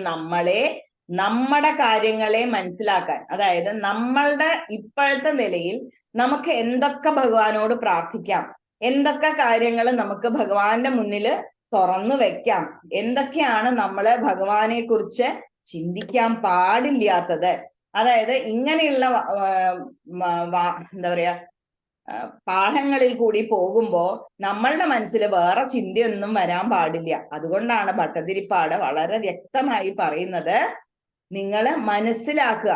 നമ്മുടെ കാര്യങ്ങളെ മനസ്സിലാക്കാൻ, അതായത് നമ്മളുടെ ഇപ്പോഴത്തെ നിലയിൽ നമുക്ക് എന്തൊക്കെ ഭഗവാനോട് പ്രാർത്ഥിക്കാം, എന്തൊക്കെ കാര്യങ്ങൾ നമുക്ക് ഭഗവാന്റെ മുന്നിൽ തുറന്നു വെക്കാം, എന്തൊക്കെയാണ് നമ്മള് ഭഗവാനെ കുറിച്ച് ചിന്തിക്കാൻ പാടില്ലാത്തത്. അതായത് ഇങ്ങനെയുള്ള എന്താ പറയാ പാഠങ്ങളിൽ കൂടി പോകുമ്പോ നമ്മളുടെ മനസ്സിൽ വേറെ ചിന്തയൊന്നും വരാൻ പാടില്ല. അതുകൊണ്ടാണ് ഭട്ടതിരിപ്പാട് വളരെ വ്യക്തമായി പറയുന്നത്, നിങ്ങള് മനസ്സിലാക്കുക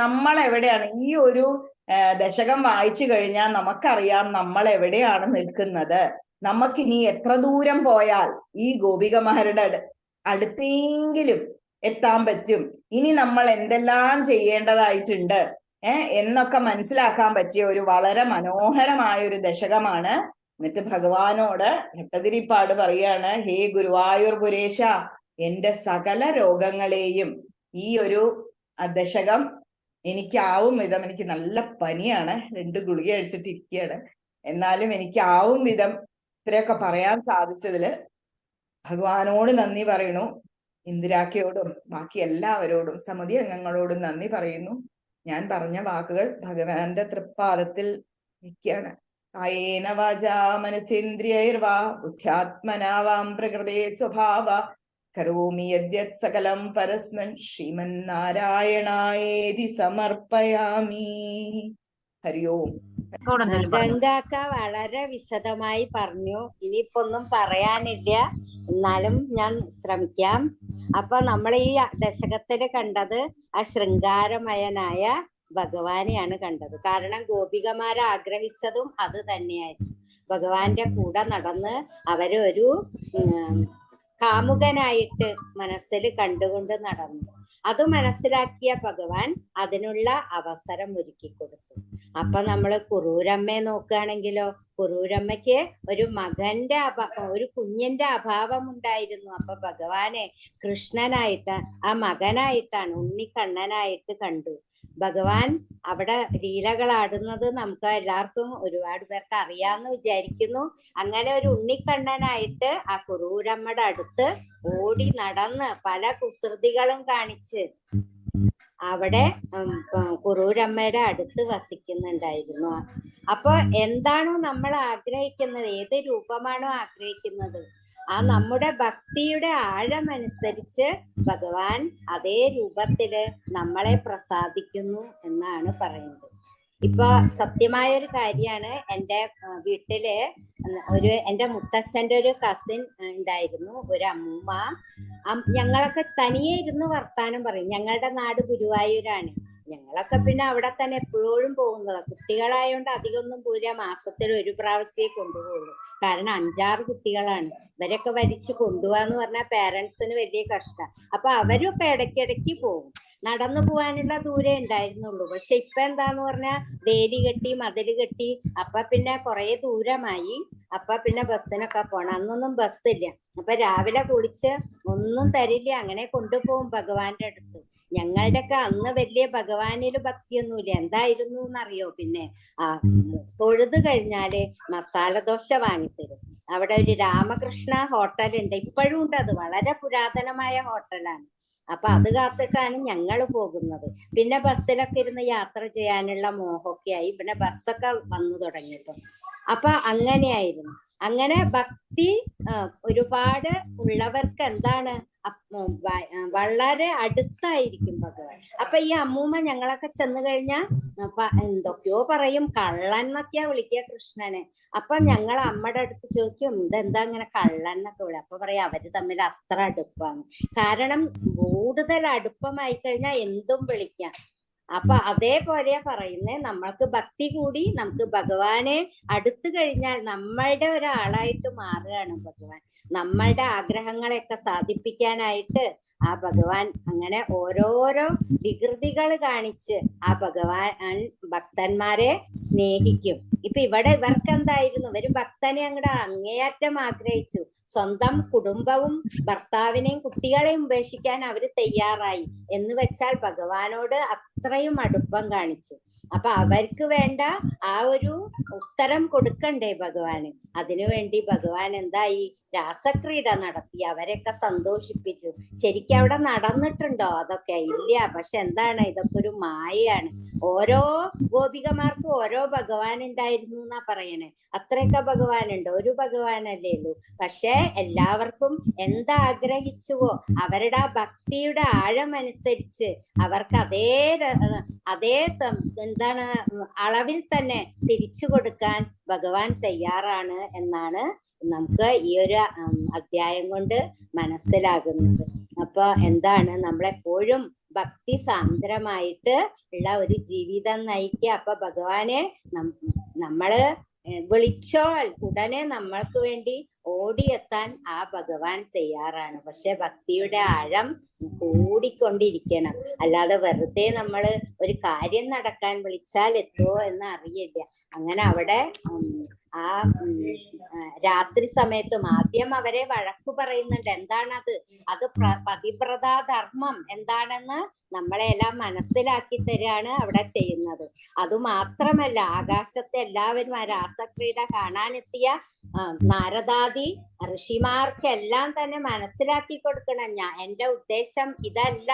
നമ്മൾ എവിടെയാണ്. ഈ ഒരു ദശകം വായിച്ചു കഴിഞ്ഞാൽ നമുക്കറിയാം നമ്മൾ എവിടെയാണ് നിൽക്കുന്നത്. നമുക്കിനി എത്ര ദൂരം പോയാൽ ഈ ഗോപികമാരുടെ അടുത്തെങ്കിലും എത്താൻ പറ്റും, ഇനി നമ്മൾ എന്തെല്ലാം ചെയ്യേണ്ടതായിട്ടുണ്ട് എന്നൊക്കെ മനസ്സിലാക്കാൻ പറ്റിയ ഒരു വളരെ മനോഹരമായ ഒരു ദശകമാണ്. എന്നിട്ട് ഭഗവാനോട് ഭട്ടതിരിപ്പാട് പറയാണ്, ഹേ ഗുരുവായൂർ പുരേശ, എന്റെ സകല രോഗങ്ങളെയും ഈ ഒരു ദശകം എനിക്കാവും വിധം, എനിക്ക് നല്ല പനിയാണ്, 2 ഗുളിക കഴിച്ചിട്ടിരിക്കുകയാണ്, എന്നാലും എനിക്കാവും വിധം ഇത്രയൊക്കെ പറയാൻ സാധിച്ചതില് ഭഗവാനോട് നന്ദി പറയണു. ഇന്ദിരാക്കയോടും ബാക്കി എല്ലാവരോടും സമിതി അംഗങ്ങളോടും നന്ദി പറയുന്നു. ഞാൻ പറഞ്ഞ വാക്കുകൾ ഭഗവാന്റെ തൃപ്പാദത്തിൽ നിൽക്കുകയാണ്. കായേന വാചാ മനസേന്ദ്രിയൈർവാ ബുദ്ധ്യാത്മനാവാം പ്രകൃതേ സ്വഭാവ കരോമി യദ്യത് സകലം പരസ്മൻ ശ്രീമന്നാരായണായേതി സമർപ്പയാമി. ഹരി ഓം. ഗംഗാക്ക വളരെ വിശദമായി പറഞ്ഞു. ഇനിയിപ്പോ ഒന്നും പറയാനില്ല, എന്നാലും ഞാൻ ശ്രമിക്കാം. അപ്പൊ നമ്മൾ ഈ ദശകത്തില് കണ്ടത് ആ ശൃംഗാരമയനായ ഭഗവാനെയാണ് കണ്ടത്. കാരണം ഗോപികമാരെ ആഗ്രഹിച്ചതും അത് തന്നെയായിരുന്നു. ഭഗവാന്റെ കൂടെ നടന്ന് അവര് ഒരു കാമുകനായിട്ട് മനസ്സിൽ കണ്ടുകൊണ്ട് നടന്നു. അത് മനസ്സിലാക്കിയ ഭഗവാൻ അതിനുള്ള അവസരം ഒരുക്കി കൊടുത്തു. അപ്പൊ നമ്മള് കുറൂരമ്മയെ നോക്കുകയാണെങ്കിലോ, കുറൂരമ്മയ്ക്ക് ഒരു മകന്റെ ഒരു കുഞ്ഞിന്റെ അഭാവം ഉണ്ടായിരുന്നു. അപ്പൊ ഭഗവാനെ കൃഷ്ണനായിട്ട് ആ മകനായിട്ടാണ്, ഉണ്ണിക്കണ്ണനായിട്ട് കണ്ടു. ഭഗവാൻ അവിടെ ലീലകളാടുന്നത് നമുക്ക് എല്ലാവർക്കും ഒരുപാട് പേർക്ക് അറിയാമെന്ന് വിചാരിക്കുന്നു. അങ്ങനെ ഒരു ഉണ്ണിക്കണ്ണനായിട്ട് ആ കുറൂരമ്മയുടെ അടുത്ത് ഓടി നടന്ന് പല കുസൃതികളും കാണിച്ച് അവിടെ കുറൂരമ്മയുടെ അടുത്ത് വസിക്കുന്നുണ്ടായിരുന്നു. അപ്പൊ എന്താണോ നമ്മൾ ആഗ്രഹിക്കുന്നത്, ഏത് രൂപമാണോ ആഗ്രഹിക്കുന്നത്, ആ നമ്മുടെ ഭക്തിയുടെ ആഴമനുസരിച്ച് ഭഗവാൻ അതേ രൂപത്തില് നമ്മളെ പ്രസാദിക്കുന്നു എന്നാണ് പറയുന്നത്. ഇപ്പൊ സത്യമായ ഒരു കാര്യമാണ്, എൻ്റെ വീട്ടില് എൻ്റെ മുത്തച്ഛൻ്റെ ഒരു കസിൻ ഉണ്ടായിരുന്നു, ഒരു അമ്മൂമ്മ. ഞങ്ങളൊക്കെ തനിയെ ഇരുന്ന് വർത്താനം പറയും. ഞങ്ങളുടെ നാട് ഗുരുവായൂരാണ്. ഞങ്ങളൊക്കെ പിന്നെ അവിടെ തന്നെ എപ്പോഴും പോകുന്നതാ. കുട്ടികളായോണ്ട് അധികമൊന്നും പോരാ, മാസത്തിൽ ഒരു പ്രാവശ്യമേ കൊണ്ടുപോകുള്ളൂ. കാരണം 5-6 കുട്ടികളാണ്. ഇവരൊക്കെ വലിച്ചു കൊണ്ടുപോവാന്ന് പറഞ്ഞാൽ പേരൻസിന് വലിയ കഷ്ടം. അപ്പൊ അവരൊക്കെ ഇടയ്ക്കിടയ്ക്ക് പോകും. നടന്നു പോകാനുള്ള ദൂരേ ഉണ്ടായിരുന്നുള്ളൂ. പക്ഷെ ഇപ്പൊ എന്താന്ന് പറഞ്ഞാൽ വേലി കെട്ടി, മതില് കെട്ടി, അപ്പൊ പിന്നെ കുറെ ദൂരമായി. അപ്പൊ പിന്നെ ബസ്സിനൊക്കെ പോണം. അന്നൊന്നും ബസ്സില്ല. അപ്പൊ രാവിലെ കുളിച്ച് ഒന്നും തരില്ല, അങ്ങനെ കൊണ്ടുപോകും ഭഗവാന്റെ അടുത്ത്. ഞങ്ങളുടെയൊക്കെ അന്ന് വലിയ ഭഗവാനില് ഭക്തിയൊന്നുമില്ല. എന്തായിരുന്നു എന്നറിയോ? പിന്നെ തൊഴുത് കഴിഞ്ഞാല് മസാല ദോശ വാങ്ങിത്തരും. അവിടെ ഒരു രാമകൃഷ്ണ ഹോട്ടൽ ഉണ്ട്, ഇപ്പോഴും ഉണ്ട്. അത് വളരെ പുരാതനമായ ഹോട്ടലാണ്. അപ്പൊ അത് കാത്തിട്ടാണ് ഞങ്ങൾ പോകുന്നത്. പിന്നെ ബസ്സിലൊക്കെ ഇരുന്ന് യാത്ര ചെയ്യാനുള്ള മോഹമൊക്കെ ആയി. പിന്നെ ബസ്സൊക്കെ വന്നു തുടങ്ങിയപ്പോ അപ്പൊ അങ്ങനെയായിരുന്നു. അങ്ങനെ ഭക്തി ഒരുപാട് ഉള്ളവർക്ക് എന്താണ് വളരെ അടുത്തായിരിക്കും ഭഗവാൻ. അപ്പൊ ഈ അമ്മൂമ്മ ഞങ്ങളൊക്കെ ചെന്ന് കഴിഞ്ഞാൽ എന്തൊക്കെയോ പറയും, കള്ളൻ എന്നൊക്കെയാ വിളിക്കുക കൃഷ്ണനെ. അപ്പൊ ഞങ്ങൾ അമ്മയുടെ അടുത്ത് ചോദിക്കും, ഇതെന്താ ഇങ്ങനെ കള്ളൻ എന്നൊക്കെ വിളി. അപ്പൊ പറയാം അവര് തമ്മിൽ അത്ര അടുപ്പാണ്. കാരണം കൂടുതൽ അടുപ്പമായി കഴിഞ്ഞാൽ എന്തും വിളിക്കാം. അപ്പൊ അതേപോലെയാ പറയുന്നേ, നമ്മൾക്ക് ഭക്തി കൂടി നമുക്ക് ഭഗവാനെ അടുത്തു കഴിഞ്ഞാൽ നമ്മളുടെ ഒരാളായിട്ട് മാറുകയാണ് ഭഗവാൻ. നമ്മളുടെ ആഗ്രഹങ്ങളെയൊക്കെ സാധിപ്പിക്കാനായിട്ട് ആ ഭഗവാൻ അങ്ങനെ ഓരോരോ വികൃതികൾ കാണിച്ച് ആ ഭഗവാൻ ഭക്തന്മാരെ സ്നേഹിക്കും. ഇപ്പൊ ഇവിടെ ഇവർക്ക് എന്തായിരുന്നു, ഇവര് ഭക്തനെ അങ്ങോട്ട് അങ്ങേയറ്റം ആഗ്രഹിച്ചു. സ്വന്തം കുടുംബവും ഭർത്താവിനെയും കുട്ടികളെയും ഉപേക്ഷിക്കാൻ അവര് തയ്യാറായി എന്ന് വെച്ചാൽ ഭഗവാനോട് അത്രയും അടുപ്പം കാണിച്ചു. അപ്പൊ അവർക്ക് വേണ്ട ആ ഒരു ഉത്തരം കൊടുക്കണ്ടേ ഭഗവാന്? അതിനുവേണ്ടി ഭഗവാൻ എന്തായി, രാസക്രീഡ നടത്തി അവരെയൊക്കെ സന്തോഷിപ്പിച്ചു. ശരിക്കും അവിടെ നടന്നിട്ടുണ്ടോ? അതൊക്കെ ഇല്ല. പക്ഷെ എന്താണ്, ഇതൊക്കെ ഒരു മായയാണ്. ഓരോ ഗോപികമാർക്കും ഓരോ ഭഗവാൻ ഉണ്ടായിരുന്നു എന്നാ പറയണേ. അത്രയൊക്കെ ഭഗവാനുണ്ട്, ഒരു ഭഗവാനല്ലേ ഉള്ളൂ. പക്ഷെ എല്ലാവർക്കും എന്താഗ്രഹിച്ചുവോ അവരുടെ ആ ഭക്തിയുടെ ആഴം അനുസരിച്ച് അവർക്ക് അതേ എന്താണ് അളവിൽ തന്നെ തിരിച്ചു കൊടുക്കാൻ ഭഗവാൻ തയ്യാറാണ് എന്നാണ് നമുക്ക് ഈ ഒരു അധ്യായം കൊണ്ട് മനസ്സിലാകുന്നത്. അപ്പൊ എന്താണ്, നമ്മളെപ്പോഴും ഭക്തി സാന്ദ്രമായിട്ട് ഉള്ള ഒരു ജീവിതം നയിക്കുക. അപ്പൊ ഭഗവാനെ നമ്മള് വിളിച്ചാൽ ഉടനെ നമ്മൾക്ക് വേണ്ടി ഓടിയെത്താൻ ആ ഭഗവാൻ തയ്യാറാണ്. പക്ഷെ ഭക്തിയുടെ ആഴം കൂടിക്കൊണ്ടിരിക്കണം. അല്ലാതെ വെറുതെ നമ്മള് ഒരു കാര്യം നടക്കാൻ വിളിച്ചാൽ എത്തുമോ എന്ന് അറിയില്ല. അങ്ങനെ അവിടെ ആ രാത്രി സമയത്തും ആദ്യം അവരെ വഴക്കു പറയുന്നുണ്ട്. എന്താണത്? അത് പതിവ്രതാ ധർമ്മം എന്താണെന്ന് നമ്മളെല്ലാം മനസ്സിലാക്കി തരികയാണ് അവിടെ ചെയ്യുന്നത്. അതുമാത്രമല്ല, ആകാശത്തെ എല്ലാവരും ആ രാസക്രീഡ കാണാനെത്തിയ നാരദാദി ഋഷിമാർക്കെല്ലാം തന്നെ മനസ്സിലാക്കി കൊടുക്കണം, എന്റെ ഉദ്ദേശം ഇതല്ല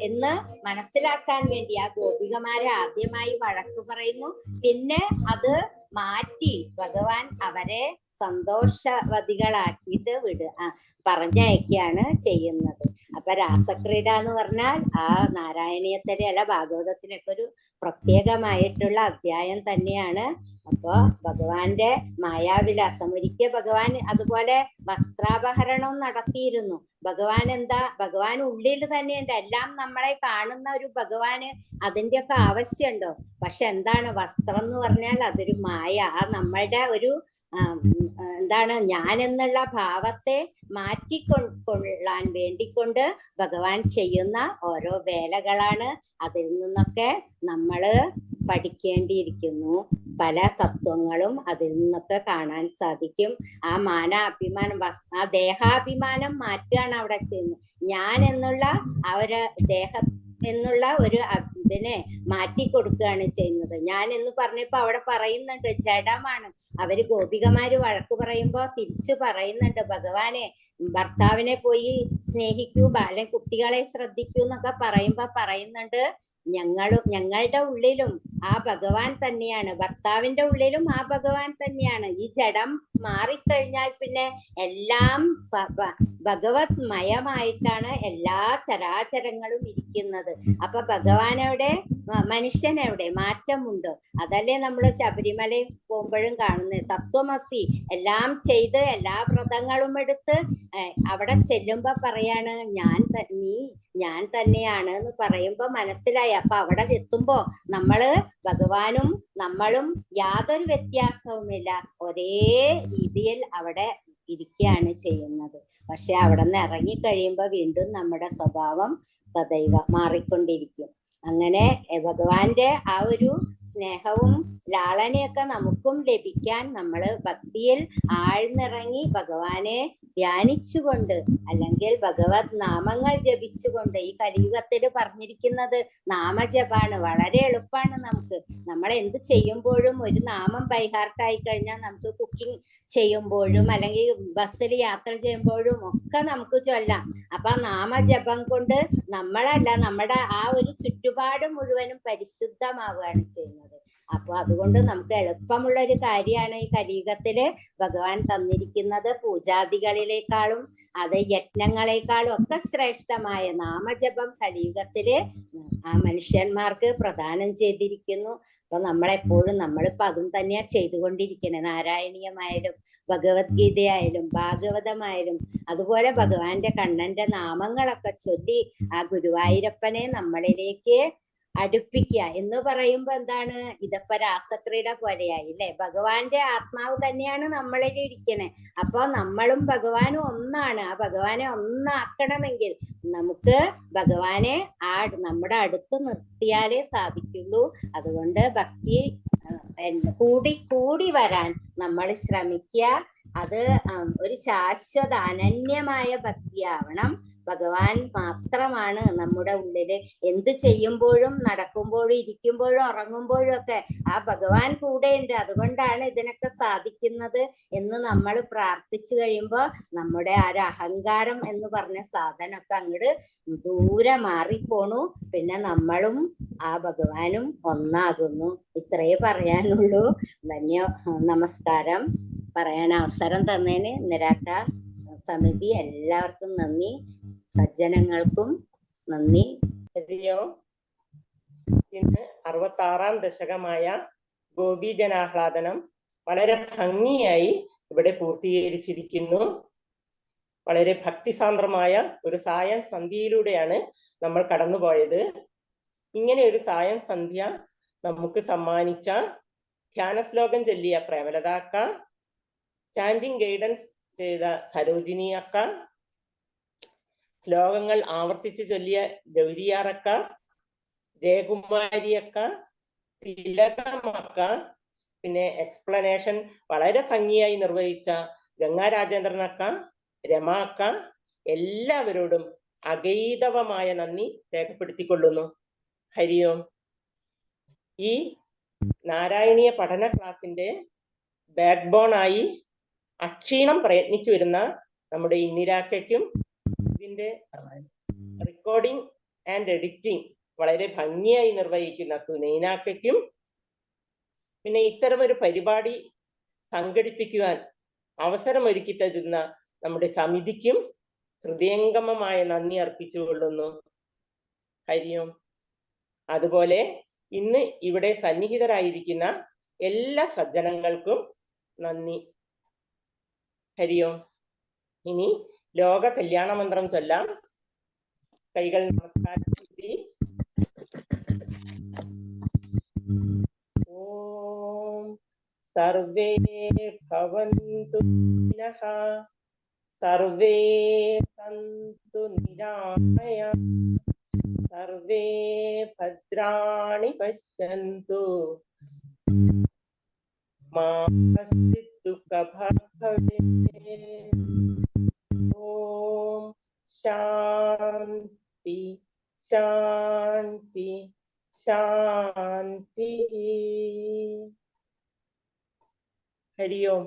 എന്ന് മനസ്സിലാക്കാൻ വേണ്ടി ആ ഗോപികമാരെ ആദ്യമായി വഴക്കു പറയുന്നു. പിന്നെ അത് മാറ്റി ഭഗവാൻ അവരെ സന്തോഷവതികളാക്കിയിട്ട് പറഞ്ഞയക്കുകയാണ് ചെയ്യുന്നത്. അപ്പൊ രാസക്രീഡ എന്ന് പറഞ്ഞാൽ ആ നാരായണീയത്തിലെ അല്ല ഭാഗവതത്തിലൊക്കെ ഒരു പ്രത്യേകമായിട്ടുള്ള അധ്യായം തന്നെയാണ്. അപ്പൊ ഭഗവാന്റെ മായാവിലാസം ഒരിക്കൽ ഭഗവാൻ അതുപോലെ വസ്ത്രാപഹരണം നടത്തിയിരുന്നു. ഭഗവാൻ എന്താ, ഭഗവാൻ ഉള്ളിൽ തന്നെയുണ്ട്. എല്ലാം നമ്മളെ കാണുന്ന ഒരു ഭഗവാന് അതിൻ്റെയൊക്കെ ആവശ്യമുണ്ടോ? പക്ഷെ എന്താണ്, വസ്ത്രം എന്ന് പറഞ്ഞാൽ അതൊരു മായ. ആ നമ്മളുടെ ഒരു എന്താണ്, ഞാൻ എന്നുള്ള ഭാവത്തെ മാറ്റിക്കൊള്ളാൻ വേണ്ടിക്കൊണ്ട് ഭഗവാൻ ചെയ്യുന്ന ഓരോ വേലകളാണ്. അതിൽ നിന്നൊക്കെ നമ്മള് പഠിക്കേണ്ടിയിരിക്കുന്നു. പല തത്വങ്ങളും അതിൽ നിന്നൊക്കെ കാണാൻ സാധിക്കും. ആ മാനാഭിമാനം, ആ ദേഹാഭിമാനം മാറ്റുകയാണ് അവിടെ ചെയ്യുന്നത്. ഞാൻ എന്നുള്ള ആ ഒരു എന്നുള്ള ഒരു ഇതിനെ മാറ്റിക്കൊടുക്കുകയാണ് ചെയ്യുന്നത്. ഞാൻ എന്ന് പറഞ്ഞപ്പോ അവിടെ പറയുന്നുണ്ട് ജഡമാണ്. അവര് ഗോപികമാര് വഴക്ക് പറയുമ്പോ തിരിച്ചു പറയുന്നുണ്ട്, ഭഗവാനെ ഭർത്താവിനെ പോയി സ്നേഹിക്കൂ, ബാലൻ കുട്ടികളെ ശ്രദ്ധിക്കൂ എന്നൊക്കെ പറയുന്നുണ്ട്, ഞങ്ങളുടെ ഉള്ളിലും ആ ഭഗവാൻ തന്നെയാണ്, ഭർത്താവിന്റെ ഉള്ളിലും ആ ഭഗവാൻ തന്നെയാണ്. ഈ ജഡം മാറിക്കഴിഞ്ഞാൽ പിന്നെ എല്ലാം ഭഗവത് മയമായിട്ടാണ് എല്ലാ ചരാചരങ്ങളും ഇരിക്കുന്നത്. അപ്പൊ ഭഗവാനവിടെ മനുഷ്യൻ എവിടെ? മാറ്റമുണ്ടോ? അതല്ലേ നമ്മൾ ശബരിമലയിൽ പോകുമ്പോഴും കാണുന്നത്. തത്വമസി എല്ലാം ചെയ്ത് എല്ലാ വ്രതങ്ങളും എടുത്ത് അവിടെ ചെല്ലുമ്പോ പറയാണ് നീ ഞാൻ തന്നെയാണ് എന്ന് പറയുമ്പോ മനസ്സിലായി. അപ്പൊ അവിടെ എത്തുമ്പോ നമ്മള് ഭഗവാനും നമ്മളും യാതൊരു വ്യത്യാസവുമില്ല, ഒരേ രീതിയിൽ അവിടെ ഇരിക്കുകയാണ് ചെയ്യുന്നത്. പക്ഷെ അവിടെ നിന്ന് ഇറങ്ങി കഴിയുമ്പോ വീണ്ടും നമ്മുടെ സ്വഭാവം തദൈവ മാറിക്കൊണ്ടിരിക്കും. അങ്ങനെ ഭഗവാന്റെ ആ ഒരു സ്നേഹവും ലാളനയൊക്കെ നമുക്കും ലഭിക്കാൻ നമ്മള് ഭക്തിയിൽ ആഴ്ന്നിറങ്ങി ഭഗവാനെ ധ്യാനിച്ചുകൊണ്ട്, അല്ലെങ്കിൽ ഭഗവത് നാമങ്ങൾ ജപിച്ചുകൊണ്ട്, ഈ കലിയുഗത്തിൽ പറഞ്ഞിരിക്കുന്നത് നാമജപാണ്. വളരെ എളുപ്പമാണ് നമുക്ക്. നമ്മൾ എന്ത് ചെയ്യുമ്പോഴും ഒരു നാമം ബൈഹാർട്ടായി കഴിഞ്ഞാൽ നമുക്ക് കുക്കിംഗ് ചെയ്യുമ്പോഴും അല്ലെങ്കിൽ ബസ്സിൽ യാത്ര ചെയ്യുമ്പോഴും ഒക്കെ നമുക്ക് ചൊല്ലാം. അപ്പൊ നാമജപം കൊണ്ട് നമ്മളല്ല, നമ്മുടെ ആ ഒരു ചുറ്റുപാട് മുഴുവനും പരിശുദ്ധമാവുകയാണ് ചെയ്യുന്നത്. അപ്പൊ അതുകൊണ്ട് നമുക്ക് എളുപ്പമുള്ള ഒരു കാര്യമാണ് ഈ കലിയുഗത്തില് ഭഗവാൻ തന്നിരിക്കുന്നത്. പൂജാദികളിലേക്കാളും അത് യജ്ഞങ്ങളെക്കാളും ഒക്കെ ശ്രേഷ്ഠമായ നാമജപം കലിയുഗത്തില് ആ മനുഷ്യന്മാർക്ക് പ്രദാനം ചെയ്തിരിക്കുന്നു. അപ്പൊ നമ്മളെപ്പോഴും നമ്മളിപ്പോ അതും തന്നെയാ ചെയ്തുകൊണ്ടിരിക്കുന്നത്. നാരായണീയമായാലും ഭഗവത്ഗീതയായാലും ഭാഗവതമായാലും അതുപോലെ ഭഗവാന്റെ കണ്ണന്റെ നാമങ്ങളൊക്കെ ചൊല്ലി ആ ഗുരുവായൂരപ്പനെ നമ്മളിലേക്ക് അടുപ്പിക്കുക എന്ന് പറയുമ്പോ എന്താണ്? ഇതപ്പോ രാസക്രീഡ പോലെയായി അല്ലെ? ഭഗവാന്റെ ആത്മാവ് തന്നെയാണ് നമ്മളിൽ ഇരിക്കണേ. അപ്പൊ നമ്മളും ഭഗവാനും ഒന്നാണ്. ആ ഭഗവാനെ ഒന്നാക്കണമെങ്കിൽ നമുക്ക് ഭഗവാനെ നമ്മുടെ അടുത്ത് നിർത്തിയാലേ സാധിക്കുള്ളൂ. അതുകൊണ്ട് ഭക്തി കൂടി വരാൻ നമ്മൾ ശ്രമിക്കുക. അത് ഒരു ശാശ്വത അനന്യമായ ഭക്തിയാവണം. ഭഗവാൻ മാത്രമാണ് നമ്മുടെ ഉള്ളില്. എന്ത് ചെയ്യുമ്പോഴും നടക്കുമ്പോഴും ഇരിക്കുമ്പോഴും ഉറങ്ങുമ്പോഴും ഒക്കെ ആ ഭഗവാൻ കൂടെയുണ്ട്. അതുകൊണ്ടാണ് ഇതിനൊക്കെ സാധിക്കുന്നത് എന്ന് നമ്മൾ പ്രാർത്ഥിച്ചു കഴിയുമ്പോ നമ്മുടെ ആ ഒരു അഹങ്കാരം എന്ന് പറഞ്ഞ സാധനമൊക്കെ അങ്ങോട്ട് ദൂരെ മാറിപ്പോണു. പിന്നെ നമ്മളും ആ ഭഗവാനും ഒന്നാകുന്നു. ഇത്രയേ പറയാനുള്ളൂ. നമസ്കാരം. പറയാൻ അവസരം തന്നതിന് നിരാക സമിതി എല്ലാവർക്കും നന്ദി, സജ്ജനങ്ങൾക്കും നന്ദി. ഹരിയോ. ഇന്ന് 66-ാം ദശകമായ ഗോപീജനാഹ്ലാദനം വളരെ ഭംഗിയായി ഇവിടെ പൂർത്തീകരിച്ചിരിക്കുന്നു. വളരെ ഭക്തിസാന്ദ്രമായ ഒരു സായം സന്ധ്യയിലൂടെയാണ് നമ്മൾ കടന്നുപോയത്. ഇങ്ങനെ ഒരു സായം സന്ധ്യ നമുക്ക് സമ്മാനിച്ച ധ്യാന ശ്ലോകം ചൊല്ലിയ പ്രേമലത അക്ക, ചാൻഡിങ് ഗൈഡൻസ് ചെയ്ത സരോജിനി അക്ക, ശ്ലോകങ്ങൾ ആവർത്തിച്ച് ചൊല്ലിയ ഗൗരിയാറക്ക, ജയകുമാരി അക്ക, തിലകമക്ക, പിന്നെ എക്സ്പ്ലനേഷൻ വളരെ ഭംഗിയായി നിർവഹിച്ച ഗംഗാരാജേന്ദ്രൻ അക്ക, രമ അക്ക, എല്ലാവരോടും അഗൈതവമായ നന്ദി രേഖപ്പെടുത്തിക്കൊള്ളുന്നു. ഹരിയോം. ഈ നാരായണീയ പഠന ക്ലാസിന്റെ ബാക്ക് ബോണായി അക്ഷീണം പ്രയത്നിച്ചു വരുന്ന നമ്മുടെ ഇന്ദിരാക്കയ്ക്കും ഇതിന്റെ റെക്കോർഡിംഗ് ആൻഡ് എഡിറ്റിംഗ് വളരെ ഭംഗിയായി നിർവഹിക്കുന്ന സുനൈനാക്കയ്ക്കും, പിന്നെ ഇത്തരമൊരു പരിപാടി സംഘടിപ്പിക്കുവാൻ അവസരമൊരുക്കി തരുന്ന നമ്മുടെ സമിതിക്കും ഹൃദയംഗമമായ നന്ദി അർപ്പിച്ചുകൊള്ളുന്നു. ഹരിയോം. അതുപോലെ ഇന്ന് ഇവിടെ സന്നിഹിതരായിരിക്കുന്ന എല്ലാ സജ്ജനങ്ങൾക്കും നന്ദി. ഹരിയോം. ഇനി ലോക കല്യാണ മന്ത്രം ചൊല്ലാം. കൈകൾ നമസ്കാരം ചെയ്തി. ഓം സർവേ ഭവന്തു നഃ, സർവേ സന്തു നിരാമയാഃ, സർവേ ഭദ്രാണി പശ്യന്തു, മാ കശ്ചിത് ദുഃഖഭാഗ് ഭവേത്. ഓം ശാന്തി ശാന്തി ശാന്തി. ഹരിയോം.